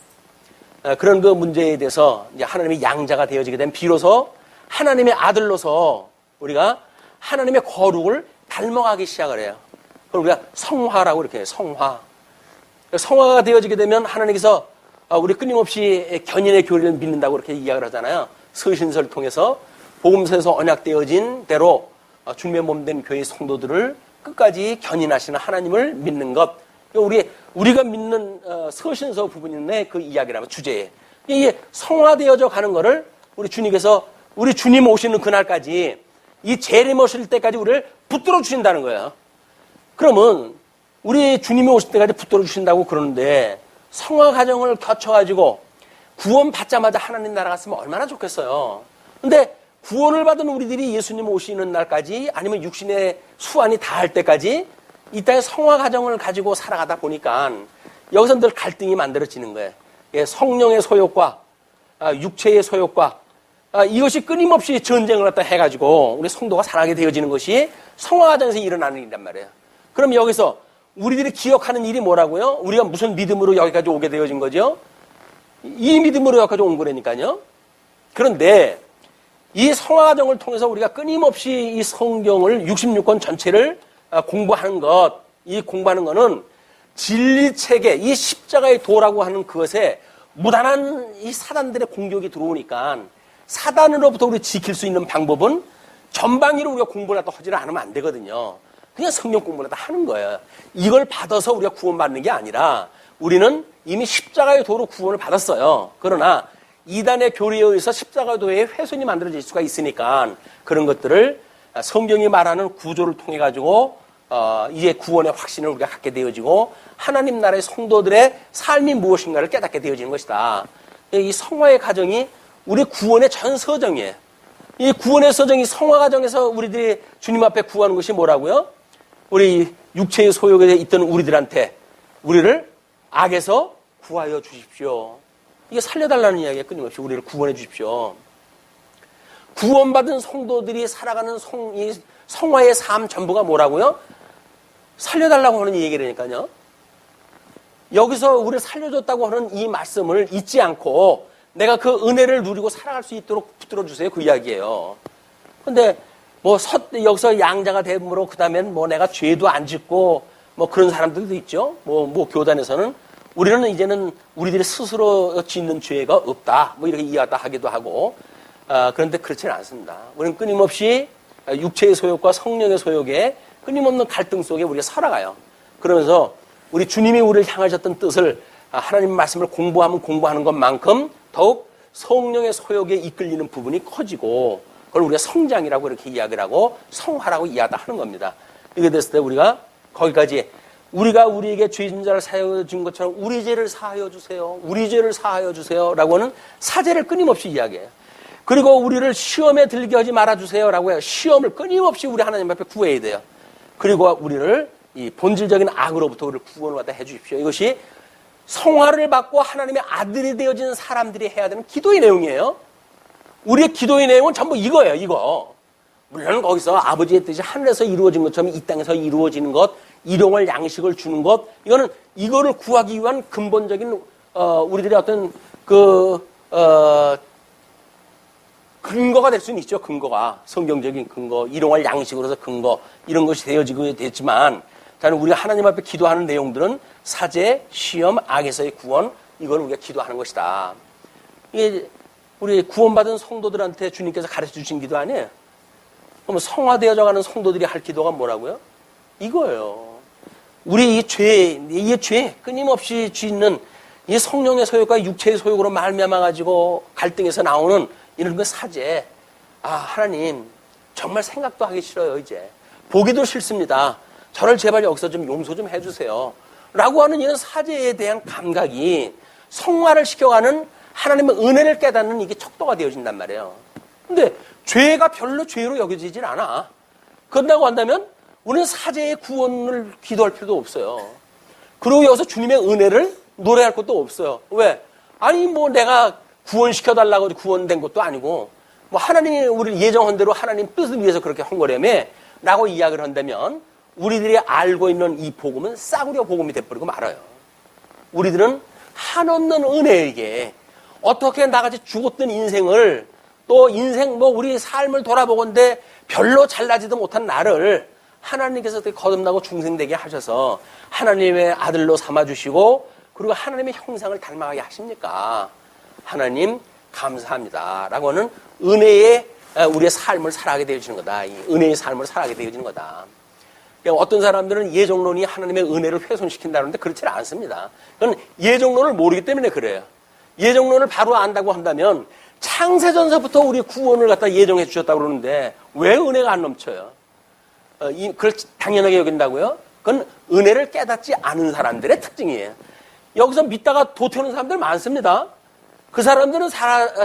그런 그 문제에 대해서 이제 하나님의 양자가 되어지게 되면 비로소 하나님의 아들로서 우리가 하나님의 거룩을 닮아가기 시작을 해요. 그걸 우리가 성화라고 이렇게 해요. 성화. 성화가 되어지게 되면 하나님께서 우리 끊임없이 견인의 교리를 믿는다고 이렇게 이야기를 하잖아요. 서신서를 통해서 복음서에서 언약되어진 대로 주님의 몸된 교회 성도들을 끝까지 견인하시는 하나님을 믿는 것. 우리가 믿는 서신서 부분인데 그 이야기라면 주제에 이게 성화되어져 가는 거를 우리 주님께서 우리 주님 오시는 그날까지 이 재림 오실 때까지 우리를 붙들어 주신다는 거예요. 그러면 우리 주님이 오실 때까지 붙들어 주신다고 그러는데 성화 과정을 거쳐가지고 구원 받자마자 하나님 나라 갔으면 얼마나 좋겠어요. 근데 구원을 받은 우리들이 예수님 오시는 날까지 아니면 육신의 수완이 다할 때까지 이 땅의 성화 과정을 가지고 살아가다 보니까 여기서 늘 갈등이 만들어지는 거예요. 성령의 소욕과 육체의 소욕과 이것이 끊임없이 전쟁을 갖다 해가지고 우리 성도가 살아가게 되어지는 것이 성화 과정에서 일어나는 일이란 말이에요. 그럼 여기서 우리들이 기억하는 일이 뭐라고요? 우리가 무슨 믿음으로 여기까지 오게 되어진 거죠? 이 믿음으로 여기까지 온 거라니까요. 그런데 이 성화 과정을 통해서 우리가 끊임없이 이 성경을 66권 전체를 공부하는 것, 이 공부하는 거는 진리체계, 이 십자가의 도라고 하는 그것에 무단한 이 사단들의 공격이 들어오니까 사단으로부터 우리 지킬 수 있는 방법은 전방위로 우리가 공부를 하지 않으면 안 되거든요. 그냥 성경 공부를 하는 거예요. 이걸 받아서 우리가 구원받는 게 아니라 우리는 이미 십자가의 도로 구원을 받았어요. 그러나 이단의 교리에 의해서 십자가의 도에 훼손이 만들어질 수가 있으니까 그런 것들을 성경이 말하는 구조를 통해 가지고 이제 구원의 확신을 우리가 갖게 되어지고 하나님 나라의 성도들의 삶이 무엇인가를 깨닫게 되어지는 것이다. 이 성화의 과정이 우리 구원의 전 서정이에요. 이 구원의 서정이 성화 과정에서 우리들이 주님 앞에 구하는 것이 뭐라고요? 우리 육체의 소욕에 있던 우리들한테 우리를 악에서 구하여 주십시오. 이게 살려달라는 이야기에 끊임없이 우리를 구원해 주십시오. 구원받은 성도들이 살아가는 이 성화의 삶 전부가 뭐라고요? 살려달라고 하는 이 얘기라니까요. 여기서 우리를 살려줬다고 하는 이 말씀을 잊지 않고 내가 그 은혜를 누리고 살아갈 수 있도록 붙들어 주세요. 그 이야기예요. 근데 여기서 양자가 됨으로 그 다음엔 내가 죄도 안 짓고 그런 사람들도 있죠. 교단에서는 우리는 이제는 우리들이 스스로 짓는 죄가 없다. 이렇게 이해하다 하기도 하고. 그런데 그렇지는 않습니다. 우리는 끊임없이 육체의 소욕과 성령의 소욕에 끊임없는 갈등 속에 우리가 살아가요. 그러면서 우리 주님이 우리를 향하셨던 뜻을 하나님 말씀을 공부하면 공부하는 것만큼 더욱 성령의 소욕에 이끌리는 부분이 커지고 그걸 우리가 성장이라고 이렇게 이야기를 하고 성화라고 이해하다 하는 겁니다. 이게 됐을 때 우리가 거기까지 우리가 우리에게 죄진 자를 사하여 준 것처럼 우리 죄를 사하여 주세요. 우리 죄를 사하여 주세요. 라고 하는 사죄를 끊임없이 이야기해요. 그리고 우리를 시험에 들게 하지 말아주세요. 라고 해요. 시험을 끊임없이 우리 하나님 앞에 구해야 돼요. 그리고 우리를 이 본질적인 악으로부터 우리를 구원을 받아 해 주십시오. 이것이 성화를 받고 하나님의 아들이 되어진 사람들이 해야 되는 기도의 내용이에요. 우리의 기도의 내용은 전부 이거예요. 이거. 물론 거기서 아버지의 뜻이 하늘에서 이루어진 것처럼 이 땅에서 이루어지는 것, 일용할 양식을 주는 것, 이거를 구하기 위한 근본적인 우리들의 어떤 근거가 될 수는 있죠. 근거가 성경적인 근거, 일용할 양식으로서 근거 이런 것이 되어지고 됐지만, 저는 우리가 하나님 앞에 기도하는 내용들은 사제, 시험, 악에서의 구원, 이걸 우리가 기도하는 것이다. 이게 우리 구원받은 성도들한테 주님께서 가르쳐 주신 기도 아니에요? 그럼 성화되어져 가는 성도들이 할 기도가 뭐라고요? 이거예요. 우리 이 죄, 끊임없이 짓는 이 성령의 소욕과 육체의 소욕으로 말미암아 가지고 갈등에서 나오는 이런 그 사제. 하나님, 정말 생각도 하기 싫어요, 이제. 보기도 싫습니다. 저를 제발 여기서 좀 용서 좀 해주세요. 라고 하는 이런 사제에 대한 감각이 성화를 시켜가는 하나님의 은혜를 깨닫는 이게 척도가 되어진단 말이에요. 근데 죄가 별로 죄로 여겨지질 않아. 그런다고 한다면 우리는 사제의 구원을 기도할 필요도 없어요. 그러고 여기서 주님의 은혜를 노래할 것도 없어요. 왜? 아니 뭐 내가 구원시켜달라고 구원된 것도 아니고 뭐 하나님이 우리를 예정한 대로 하나님 뜻을 위해서 그렇게 한 거라며 라고 이야기를 한다면 우리들이 알고 있는 이 복음은 싸구려 복음이 돼버리고 말아요. 우리들은 한없는 은혜에게 어떻게 나같이 죽었던 인생을 또 인생 우리 삶을 돌아보건대 별로 잘나지도 못한 나를 하나님께서 거듭나고 중생되게 하셔서 하나님의 아들로 삼아주시고 그리고 하나님의 형상을 닮아가게 하십니까? 하나님 감사합니다. 라고 하는 은혜의 우리의 삶을 살아가게 되어지는 거다. 이 은혜의 삶을 살아가게 되어지는 거다. 어떤 사람들은 예정론이 하나님의 은혜를 훼손시킨다는데 그렇지 않습니다. 그건 예정론을 모르기 때문에 그래요. 예정론을 바로 안다고 한다면 창세전서부터 우리 구원을 갖다 예정해 주셨다고 그러는데 왜 은혜가 안 넘쳐요? 그걸 당연하게 여긴다고요? 그건 은혜를 깨닫지 않은 사람들의 특징이에요. 여기서 믿다가 도태하는 사람들 많습니다. 그 사람들은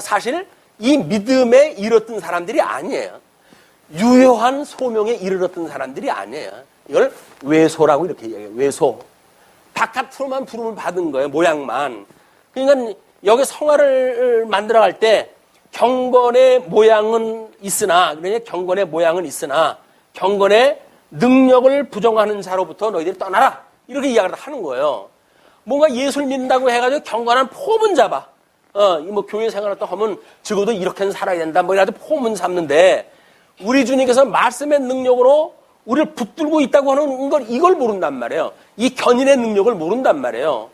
사실 이 믿음에 이르렀던 사람들이 아니에요. 유효한 소명에 이르렀던 사람들이 아니에요. 이걸 외소라고 이렇게 얘기해요. 외소. 바깥으로만 부름을 받은 거예요. 모양만. 그러니까 여기 성화를 만들어갈 때 경건의 모양은 있으나 그러니까 경건의 모양은 있으나 경건의 능력을 부정하는 자로부터 너희들이 떠나라. 이렇게 이야기를 하는 거예요. 뭔가 예수를 믿는다고 해가지고 경건한 폼은 잡아. 뭐 교회 생활을 또 하면 적어도 이렇게는 살아야 된다. 뭐 이라도 폼은 잡는데 우리 주님께서 말씀의 능력으로 우리를 붙들고 있다고 하는 걸 이걸 모른단 말이에요. 이 견인의 능력을 모른단 말이에요.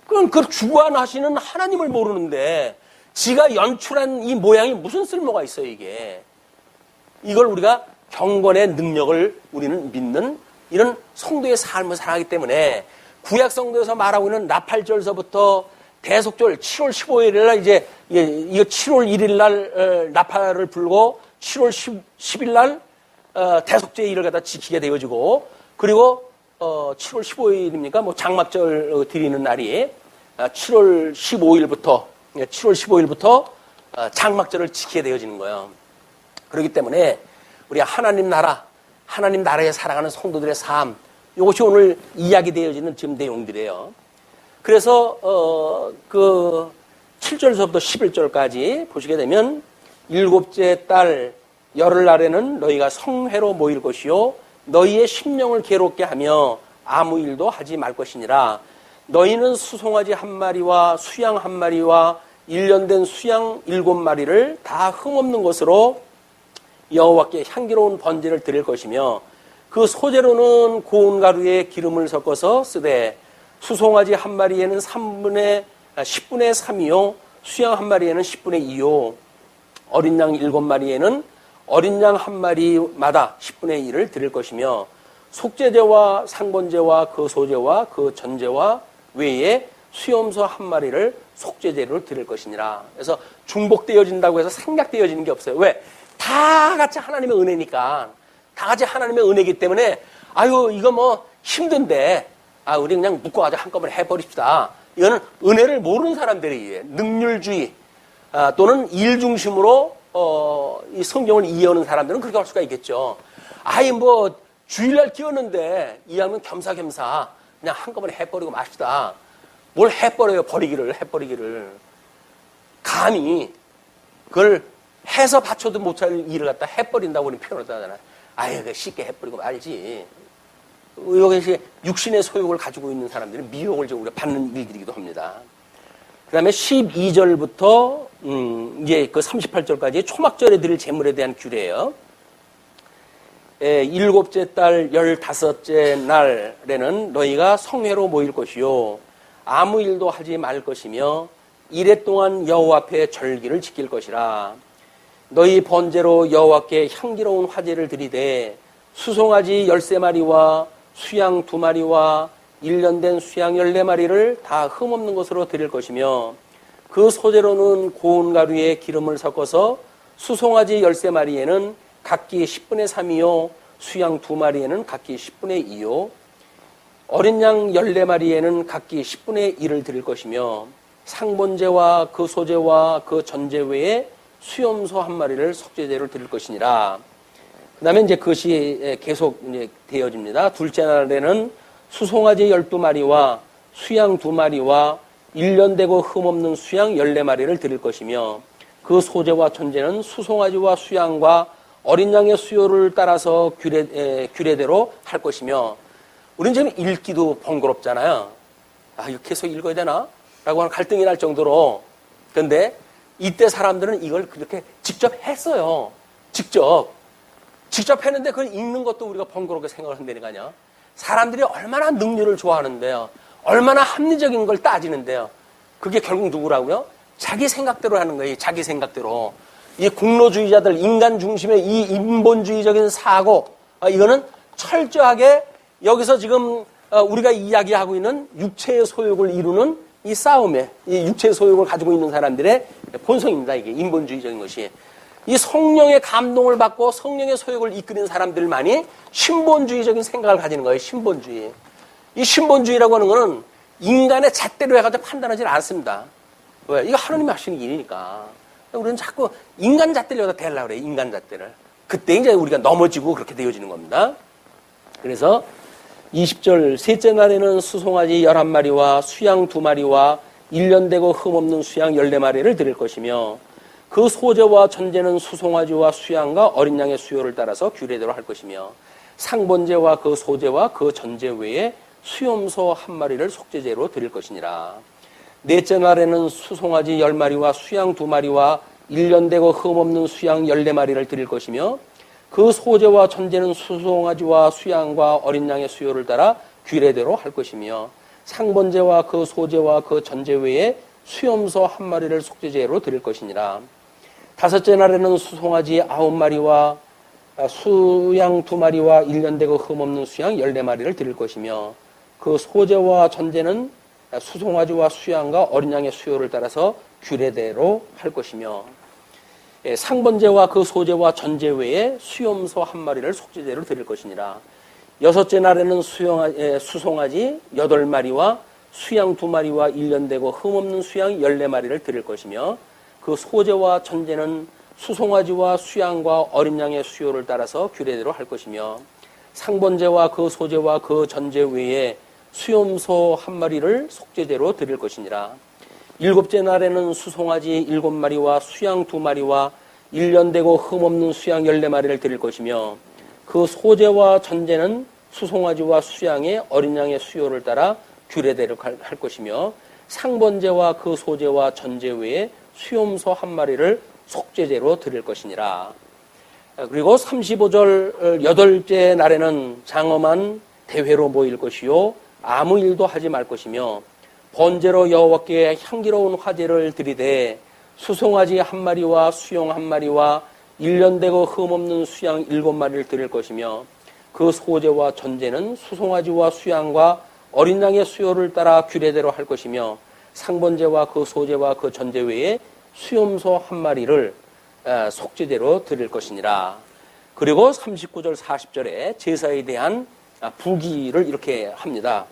그럼 그 주관하시는 하나님을 모르는데 지가 연출한 이 모양이 무슨 쓸모가 있어요, 이게. 이걸 우리가 경건의 능력을 우리는 믿는 이런 성도의 삶을 살아가기 때문에 구약 성도에서 말하고 있는 나팔절서부터 대속절 7월 15일 날 이제 이거 7월 1일 날 나팔을 불고 7월 10일 날 대속제일을 갖다 지키게 되어지고 그리고 7월 15일입니까? 뭐 장막절 드리는 날이 7월 15일부터 장막절을 지키게 되어지는 거예요. 그렇기 때문에 우리 하나님 나라에 살아가는 성도들의 삶, 이것이 오늘 이야기되어지는 지금 내용들이에요. 그래서 그 7절서부터 11절까지 보시게 되면 일곱째 달 열흘날에는 너희가 성회로 모일 것이요 너희의 심령을 괴롭게 하며 아무 일도 하지 말 것이니라. 너희는 수송아지 한 마리와 수양 한 마리와 1년 된 수양 7마리를 다 흠없는 것으로 여호와께 향기로운 번제를 드릴 것이며 그 소재로는 고운 가루에 기름을 섞어서 쓰되 수송아지 한 마리에는 10분의 3이요 수양 한 마리에는 10분의 2요 어린 양 7마리에는 어린 양 한 마리마다 10분의 1을 드릴 것이며 속죄제와 상번제와 그 소제와 그 전제와 외에 수염소 한 마리를 속죄제로 드릴 것이니라. 그래서 중복되어진다고 해서 생략되어지는 게 없어요. 왜? 다 같이 하나님의 은혜니까. 다 같이 하나님의 은혜이기 때문에 아유 이거 뭐 힘든데 우리 그냥 묶어가지고 한꺼번에 해버립시다. 이거는 은혜를 모르는 사람들이 능률주의 또는 일 중심으로 이 성경을 이해하는 사람들은 그렇게 할 수가 있겠죠. 뭐 주일날 끼웠는데 이왕이면 겸사겸사 그냥 한꺼번에 해버리고 맙시다. 뭘 해버려요? 해버리기를. 감히 그걸 해서 바쳐도 못할 일을 갖다 해버린다고 우리 표현을 하잖아요. 아예 쉽게 해버리고 말지. 여기 육신의 소욕을 가지고 있는 사람들은 미혹을 좀 우리가 받는 일들이기도 합니다. 그 다음에 12절부터, 이제 그 38절까지 초막절에 드릴 제물에 대한 규례예요. 7째 달 15째 날에는 너희가 성회로 모일 것이요. 아무 일도 하지 말 것이며, 이래 동안 여호와 앞에 절기를 지킬 것이라. 너희 번제로 여호와께 향기로운 화제를 드리되, 수송아지 13마리와 수양 2마리와 1년 된 수양 14마리를 다 흠없는 것으로 드릴 것이며, 그 소재로는 고운 가루에 기름을 섞어서 수송아지 13마리에는 각기 10분의 3이요 수양 2마리에는 각기 10분의 2요 어린 양 14마리에는 각기 10분의 1을 드릴 것이며, 상번제와 그 소제와 그 전제 외에 수염소 1마리를 속죄제로 드릴 것이니라. 그 다음에 이제 그것이 계속 이제 되어집니다. 둘째 날에는 수송아지 12마리와 수양 2마리와 1년 되고 흠없는 수양 14마리를 드릴 것이며, 그 소제와 전제는 수송아지와 수양과 어린 양의 수요를 따라서 규례대로 할 것이며, 우리는 지금 읽기도 번거롭잖아요. 아, 이거 계속 읽어야 되나? 라고 하는 갈등이 날 정도로. 그런데 이때 사람들은 이걸 그렇게 직접 했어요. 직접 했는데 그걸 읽는 것도 우리가 번거롭게 생각을 한다니까요. 사람들이 얼마나 능률을 좋아하는데요. 얼마나 합리적인 걸 따지는데요. 그게 결국 누구라고요? 자기 생각대로 하는 거예요. 자기 생각대로. 이 국로주의자들, 인간 중심의 이 인본주의적인 사고, 이거는 철저하게 여기서 지금 우리가 이야기하고 있는 육체의 소욕을 이루는 이 싸움에, 이 육체의 소욕을 가지고 있는 사람들의 본성입니다. 이게 인본주의적인 것이. 이 성령의 감동을 받고 성령의 소욕을 이끄는 사람들만이 신본주의적인 생각을 가지는 거예요. 신본주의. 이 신본주의라고 하는 거는 인간의 잣대로 해가지고 판단하지 않습니다. 왜? 이거 하나님이 하시는 일이니까. 우리는 자꾸 인간 잣대를 여기다 대려고 그래요. 인간 잣대를. 그때 이제 우리가 넘어지고 그렇게 되어지는 겁니다. 그래서 20절 셋째 날에는 수송아지 11마리와 수양 2마리와 1년 되고 흠없는 수양 14마리를 드릴 것이며, 그 소제와 전제는 수송아지와 수양과 어린 양의 수요를 따라서 규례대로 할 것이며, 상번제와 그 소제와 그 전제 외에 수염소 1마리를 속죄제로 드릴 것이니라. 넷째 날에는 수송아지 10마리와 수양 2마리와 1년 되고 흠없는 수양 14마리를 드릴 것이며, 그 소제와 전제는 수송아지와 수양과 어린 양의 수요를 따라 규례대로 할 것이며, 상번제와 그 소제와 그 전제 외에 수염소 1마리를 속죄제로 드릴 것이니라. 다섯째 날에는 수송아지 9마리와 수양 2마리와 1년 되고 흠없는 수양 14마리를 드릴 것이며, 그 소제와 전제는 수송아지와 수양과 어린 양의 수요를 따라서 규례대로 할 것이며, 상번제와 그 소제와 전제 외에 수염소 1마리를 속죄제로 드릴 것이니라. 여섯째 날에는 수송아지 8마리와 수양 2마리와 1년 되고 흠없는 수양 14마리를 드릴 것이며, 그 소제와 전제는 수송아지와 수양과 어린 양의 수요를 따라서 규례대로 할 것이며, 상번제와 그 소제와 그 전제 외에 수염소 1마리를 속죄제로 드릴 것이니라. 일곱째 날에는 수송아지 7마리와 수양 2마리와 1년 되고 흠없는 수양 14마리를 드릴 것이며, 그 소제와 전제는 수송아지와 수양의 어린 양의 수요를 따라 규례대로 할 것이며, 상번제와 그 소제와 전제 외에 수염소 1마리를 속죄제로 드릴 것이니라. 그리고 35절 8째 날에는 장엄한 대회로 모일 것이요 아무 일도 하지 말 것이며, 번제로 여호와께 향기로운 화제를 드리되 수송아지 1마리와 수용 1마리와 1년 되고 흠없는 수양 7마리를 드릴 것이며, 그 소제와 전제는 수송아지와 수양과 어린 양의 수요를 따라 규례대로 할 것이며, 상번제와 그 소제와 그 전제 외에 수염소 1마리를 속죄제로 드릴 것이니라. 그리고 39절 40절에 제사에 대한 부기를 이렇게 합니다.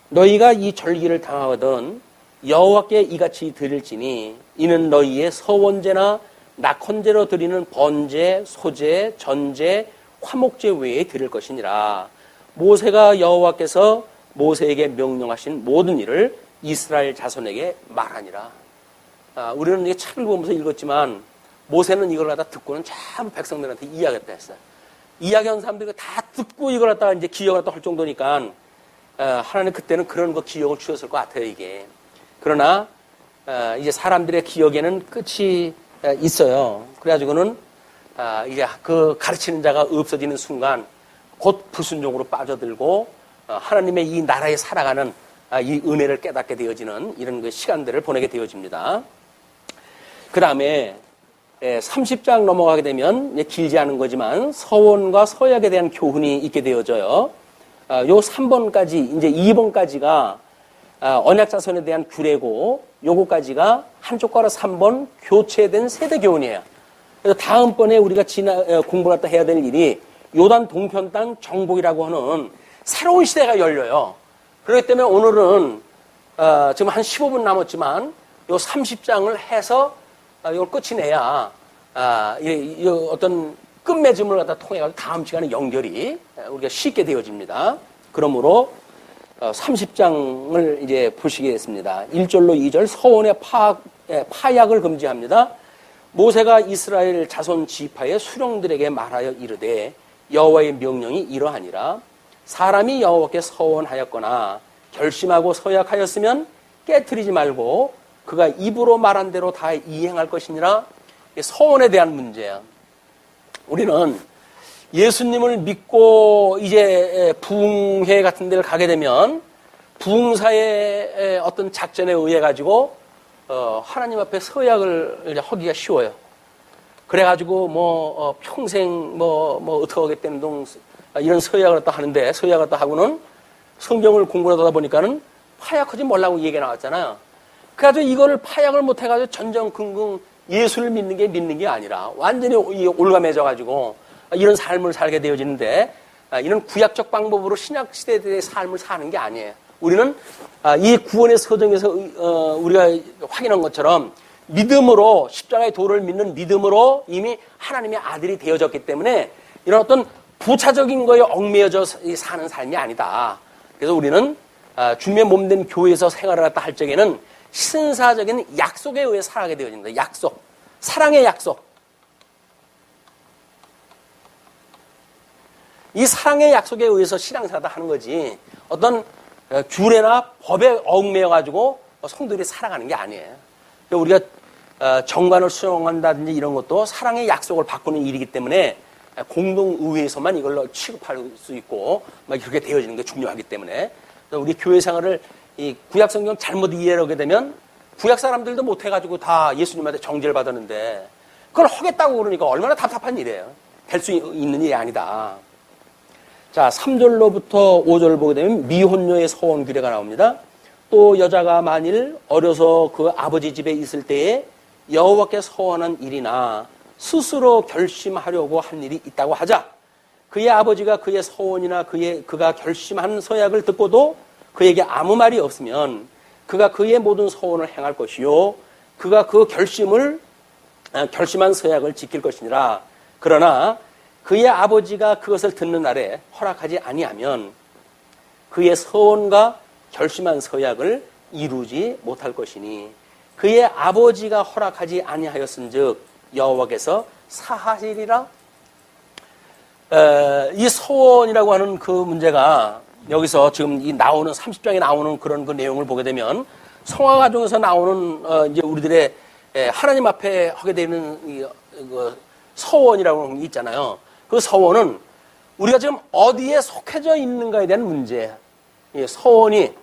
너희가 이 절기를 당하거든 여호와께 이같이 드릴지니, 이는 너희의 서원제나 낙헌제로 드리는 번제, 소제, 전제, 화목제 외에 드릴 것이니라. 모세가 여호와께서 모세에게 명령하신 모든 일을 이스라엘 자손에게 말하니라. 우리는 이게 책을 보면서 읽었지만 모세는 이걸 갖다 듣고는 참 백성들한테 이야기했다 했어요. 이야기한 사람들이 다 듣고 이걸 갖다가 이제 기억을 할 정도니까 하나님 그때는 그런 거 기억을 주셨을 것 같아요, 이게. 그러나 이제 사람들의 기억에는 끝이 있어요. 그래가지고는 이제 그 가르치는 자가 없어지는 순간 곧 불순종으로 빠져들고 하나님의 이 나라에 살아가는 이 은혜를 깨닫게 되어지는 이런 그 시간들을 보내게 되어집니다. 그 다음에 30장 넘어가게 되면 길지 않은 거지만 서원과 서약에 대한 교훈이 있게 되어져요. 요 3번까지 이제 2번까지가 언약자손에 대한 규례고 요거까지가 한쪽가로 3번 교체된 세대 교훈이에요. 그래서 다음번에 우리가 공부를 갖다 해야 될 일이 요단 동편 땅 정복이라고 하는 새로운 시대가 열려요. 그렇기 때문에 오늘은 지금 한 15분 남았지만 요 30장을 해서 이걸 끝이 내야 이 어떤 끝맺음을 갖다 통해서 다음 시간에 연결이 우리가 쉽게 되어집니다. 그러므로 30장을 이제 보시겠습니다. 1절로 2절 서원의 파약을 금지합니다. 모세가 이스라엘 자손 지파의 수령들에게 말하여 이르되 여호와의 명령이 이러하니라. 사람이 여호와께 서원하였거나 결심하고 서약하였으면 깨트리지 말고 그가 입으로 말한 대로 다 이행할 것이니라. 서원에 대한 문제야. 우리는 예수님을 믿고 이제 부흥회 같은 데를 가게 되면 부흥사의 어떤 작전에 의해 가지고 하나님 앞에 서약을 하기가 쉬워요. 그래가지고 평생 어떻게 하겠다는 동 이런 서약을 또 하는데 서약을 또 하고는 성경을 공부하다 보니까는 파약하지 말라고 얘기가 나왔잖아요. 그래가지고 이거를 파약을 못해가지고 전전긍긍 예수를 믿는 게 아니라 완전히 올가매져가지고 이런 삶을 살게 되어지는데 이런 구약적 방법으로 신약시대의 삶을 사는 게 아니에요. 우리는 이 구원의 서정에서 우리가 확인한 것처럼 믿음으로 십자가의 도를 믿는 믿음으로 이미 하나님의 아들이 되어졌기 때문에 이런 어떤 부차적인 거에 얽매여져 사는 삶이 아니다. 그래서 우리는 주님의 몸된 교회에서 생활을 할 적에는 신사적인 약속에 의해 살아가게 되어집니다. 약속. 사랑의 약속. 이 사랑의 약속에 의해서 신앙생활을 하는 거지 어떤 규례나 법에 얽매여가지고 성도들이 살아가는 게 아니에요. 우리가 정관을 수용한다든지 이런 것도 사랑의 약속을 바꾸는 일이기 때문에 공동의회에서만 이걸 취급할 수 있고 막 이렇게 되어지는 게 중요하기 때문에 우리 교회 생활을 이 구약성경 잘못 이해를 하게 되면 구약 사람들도 못해가지고 다 예수님한테 정죄를 받았는데 그걸 하겠다고 그러니까 얼마나 답답한 일이에요. 될 수 있는 일이 아니다. 자, 3절로부터 5절 보게 되면 미혼녀의 서원 규례가 나옵니다. 또 여자가 만일 어려서 그 아버지 집에 있을 때에 여호와께 서원한 일이나 스스로 결심하려고 한 일이 있다고 하자. 그의 아버지가 그의 서원이나 그가 결심한 서약을 듣고도 그에게 아무 말이 없으면 그가 그의 모든 서원을 행할 것이요 그가 그 결심한 서약을 지킬 것이니라. 그러나 그의 아버지가 그것을 듣는 날에 허락하지 아니하면 그의 서원과 결심한 서약을 이루지 못할 것이니 그의 아버지가 허락하지 아니하였은즉 여호와께서 사하시리라. 이 서원이라고 하는 그 문제가 여기서 지금 이 나오는 30장에 나오는 그런 그 내용을 보게 되면 성화 과정에서 나오는 이제 우리들의 하나님 앞에 하게 되는 이 서원이라고 하는 게 있잖아요. 그 서원은 우리가 지금 어디에 속해져 있는가에 대한 문제예요. 이 서원이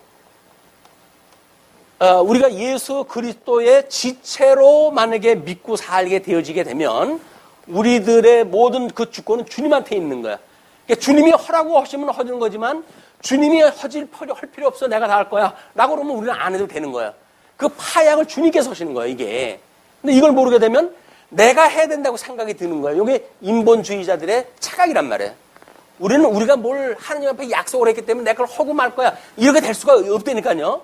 우리가 예수 그리스도의 지체로 만약에 믿고 살게 되어지게 되면 우리들의 모든 그 주권은 주님한테 있는 거야. 그러니까 주님이 하라고 하시면 하는 거지만 주님이 할 필요 없어 내가 다 할 거야 라고 그러면 우리는 안 해도 되는 거야. 그 파약을 주님께서 하시는 거야 이게. 근데 이걸 모르게 되면 내가 해야 된다고 생각이 드는 거야. 이게 인본주의자들의 착각이란 말이에요. 우리가 뭘 하나님 앞에 약속을 했기 때문에 내가 그걸 하고 말 거야 이렇게 될 수가 없다니까요.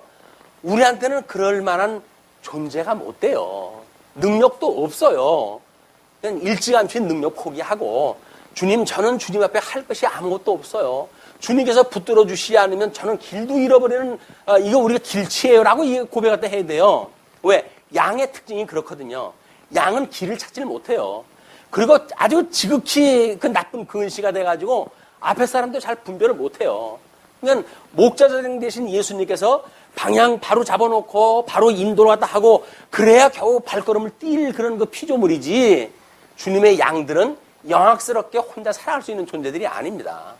우리한테는 그럴 만한 존재가 못 돼요. 능력도 없어요. 그냥 일찌감치 능력 포기하고 주님 저는 주님 앞에 할 것이 아무것도 없어요. 주님께서 붙들어 주시지 않으면 저는 길도 잃어버리는 이거 우리가 길치예요 라고 고백할 때 해야 돼요. 왜? 양의 특징이 그렇거든요. 양은 길을 찾지를 못해요. 그리고 아주 지극히 그 나쁜 근시가 돼가지고 앞에 사람도 잘 분별을 못해요. 그러니까 목자장 되신 예수님께서 방향 바로 잡아놓고 바로 인도를 갖다 하고 그래야 겨우 발걸음을 뛸 그런 그 피조물이지 주님의 양들은 영악스럽게 혼자 살아갈 수 있는 존재들이 아닙니다.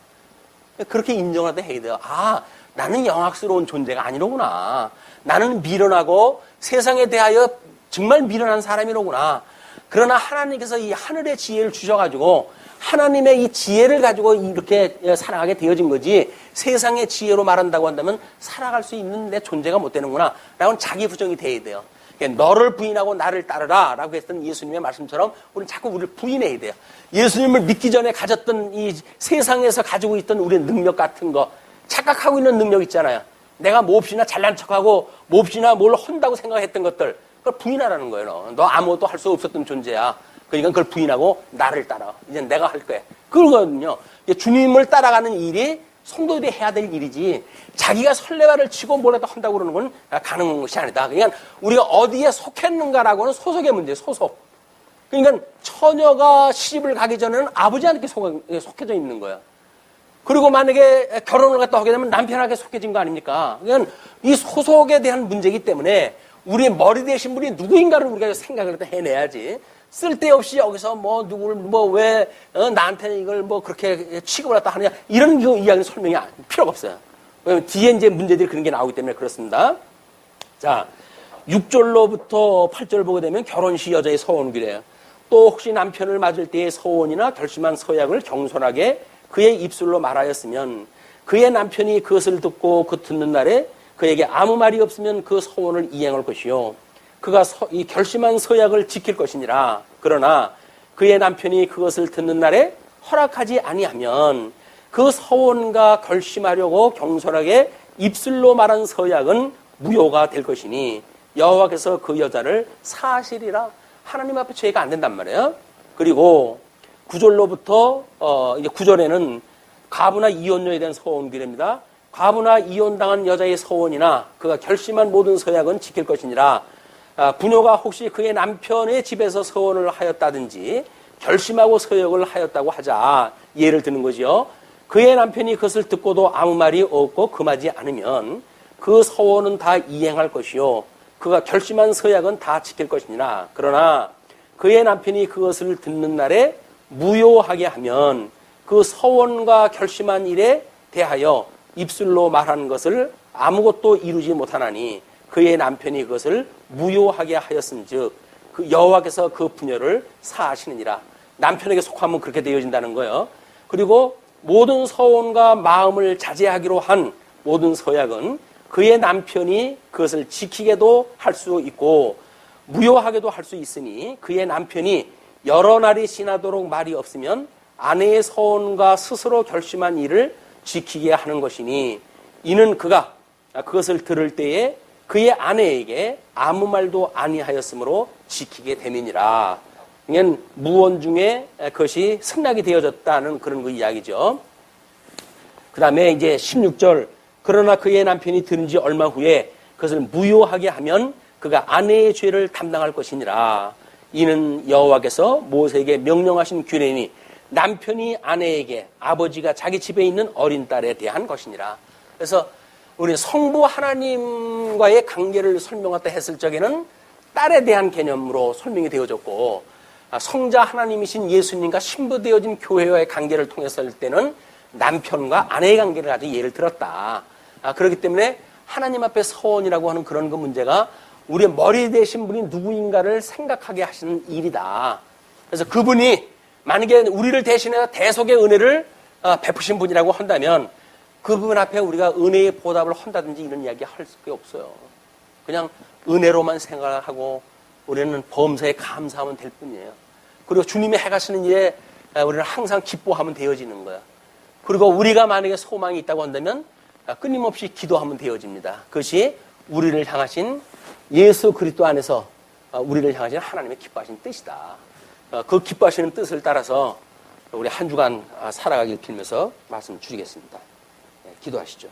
그렇게 인정을 하다 해야 돼요. 아, 나는 영악스러운 존재가 아니로구나. 나는 미련하고 세상에 대하여 정말 미련한 사람이로구나. 그러나 하나님께서 이 하늘의 지혜를 주셔가지고 하나님의 이 지혜를 가지고 이렇게 살아가게 되어진 거지 세상의 지혜로 말한다고 한다면 살아갈 수 있는 내 존재가 못 되는구나 라고는 자기 부정이 돼야 돼요. 그러니까 너를 부인하고 나를 따르라 라고 했던 예수님의 말씀처럼 우리는 자꾸 우리를 부인해야 돼요. 예수님을 믿기 전에 가졌던 이 세상에서 가지고 있던 우리의 능력 같은 거 착각하고 있는 능력 있잖아요. 내가 몹시나 잘난 척하고 몹시나 뭘 한다고 생각했던 것들 그걸 부인하라는 거예요. 너 아무것도 할 수 없었던 존재야. 그러니까 그걸 부인하고 나를 따라. 이제 내가 할 거야. 그거거든요. 주님을 따라가는 일이 성도들이 해야 될 일이지 자기가 설레발을 치고 뭐라도 한다고 그러는 건 가능한 것이 아니다. 그러니까 우리가 어디에 속했는가라고는 소속의 문제예요. 소속. 그러니까 처녀가 시집을 가기 전에는 아버지한테 속해져 있는 거야. 그리고 만약에 결혼을 갖다 하게 되면 남편에게 속해진 거 아닙니까? 그러니까 이 소속에 대한 문제이기 때문에 우리의 머리 대신 분이 누구인가를 우리가 생각을 해내야지. 쓸데없이 여기서 뭐 누구를 왜 나한테는 이걸 뭐 그렇게 취급을 갖다 하느냐 이런 이야기는 설명이 필요가 없어요. 왜냐면 뒤에 이제 문제들이 그런 게 나오기 때문에 그렇습니다. 자, 6절로부터 8절 보게 되면 결혼 시 여자의 서원기래요. 또 혹시 남편을 맞을 때의 서원이나 결심한 서약을 경솔하게 그의 입술로 말하였으면 그의 남편이 그것을 듣고 그 듣는 날에 그에게 아무 말이 없으면 그 서원을 이행할 것이요. 그가 이 결심한 서약을 지킬 것이니라. 그러나 그의 남편이 그것을 듣는 날에 허락하지 아니하면 그 서원과 결심하려고 경솔하게 입술로 말한 서약은 무효가 될 것이니 여호와께서 그 여자를 사실이라 하나님 앞에 죄가 안 된단 말이에요. 그리고 9절로부터 이제 9절에는 가부나 이혼녀에 대한 서원기랍니다. 가부나 이혼당한 여자의 서원이나 그가 결심한 모든 서약은 지킬 것이니라. 부녀가 혹시 그의 남편의 집에서 서원을 하였다든지 결심하고 서약을 하였다고 하자 예를 드는 거지요. 그의 남편이 그것을 듣고도 아무 말이 없고 금하지 않으면 그 서원은 다 이행할 것이요. 그가 결심한 서약은 다 지킬 것이니라. 그러나 그의 남편이 그것을 듣는 날에 무효하게 하면 그 서원과 결심한 일에 대하여 입술로 말하는 것을 아무것도 이루지 못하나니 그의 남편이 그것을 무효하게 하였은즉 그 여호와께서 그 부녀를 사하시느니라. 남편에게 속하면 그렇게 되어진다는 거예요. 그리고 모든 서원과 마음을 자제하기로 한 모든 서약은 그의 남편이 그것을 지키게도 할 수 있고 무효하게도 할 수 있으니 그의 남편이 여러 날이 지나도록 말이 없으면 아내의 서원과 스스로 결심한 일을 지키게 하는 것이니 이는 그가 그것을 들을 때에 그의 아내에게 아무 말도 아니하였으므로 지키게 됨이니라. 그러니까 무언 중에 그것이 승낙이 되어졌다는 그런 그 이야기죠. 그 다음에 이제 16절 그러나 그의 남편이 들은 지 얼마 후에 그것을 무효하게 하면 그가 아내의 죄를 담당할 것이니라. 이는 여호와께서 모세에게 명령하신 규례니 남편이 아내에게 아버지가 자기 집에 있는 어린 딸에 대한 것이니라. 그래서 우리 성부 하나님과의 관계를 설명하다 했을 적에는 딸에 대한 개념으로 설명이 되어졌고 성자 하나님이신 예수님과 신부되어진 교회와의 관계를 통해서 할 때는 남편과 아내의 관계를 가지고 예를 들었다. 그렇기 때문에 하나님 앞에 서원이라고 하는 그런 그 문제가 우리의 머리 대신 분이 누구인가를 생각하게 하시는 일이다. 그래서 그분이 만약에 우리를 대신해서 대속의 은혜를 베푸신 분이라고 한다면 그분 앞에 우리가 은혜의 보답을 한다든지 이런 이야기 할 게 없어요. 그냥 은혜로만 생각하고 우리는 범사에 감사하면 될 뿐이에요. 그리고 주님이 해가시는 일에 우리는 항상 기뻐하면 되어지는 거야. 그리고 우리가 만약에 소망이 있다고 한다면 끊임없이 기도하면 되어집니다. 그것이 우리를 향하신 예수 그리스도 안에서 우리를 향하신 하나님의 기뻐하신 뜻이다. 그 기뻐하시는 뜻을 따라서 우리 한 주간 살아가길 빌면서 말씀 드리겠습니다. 기도하시죠.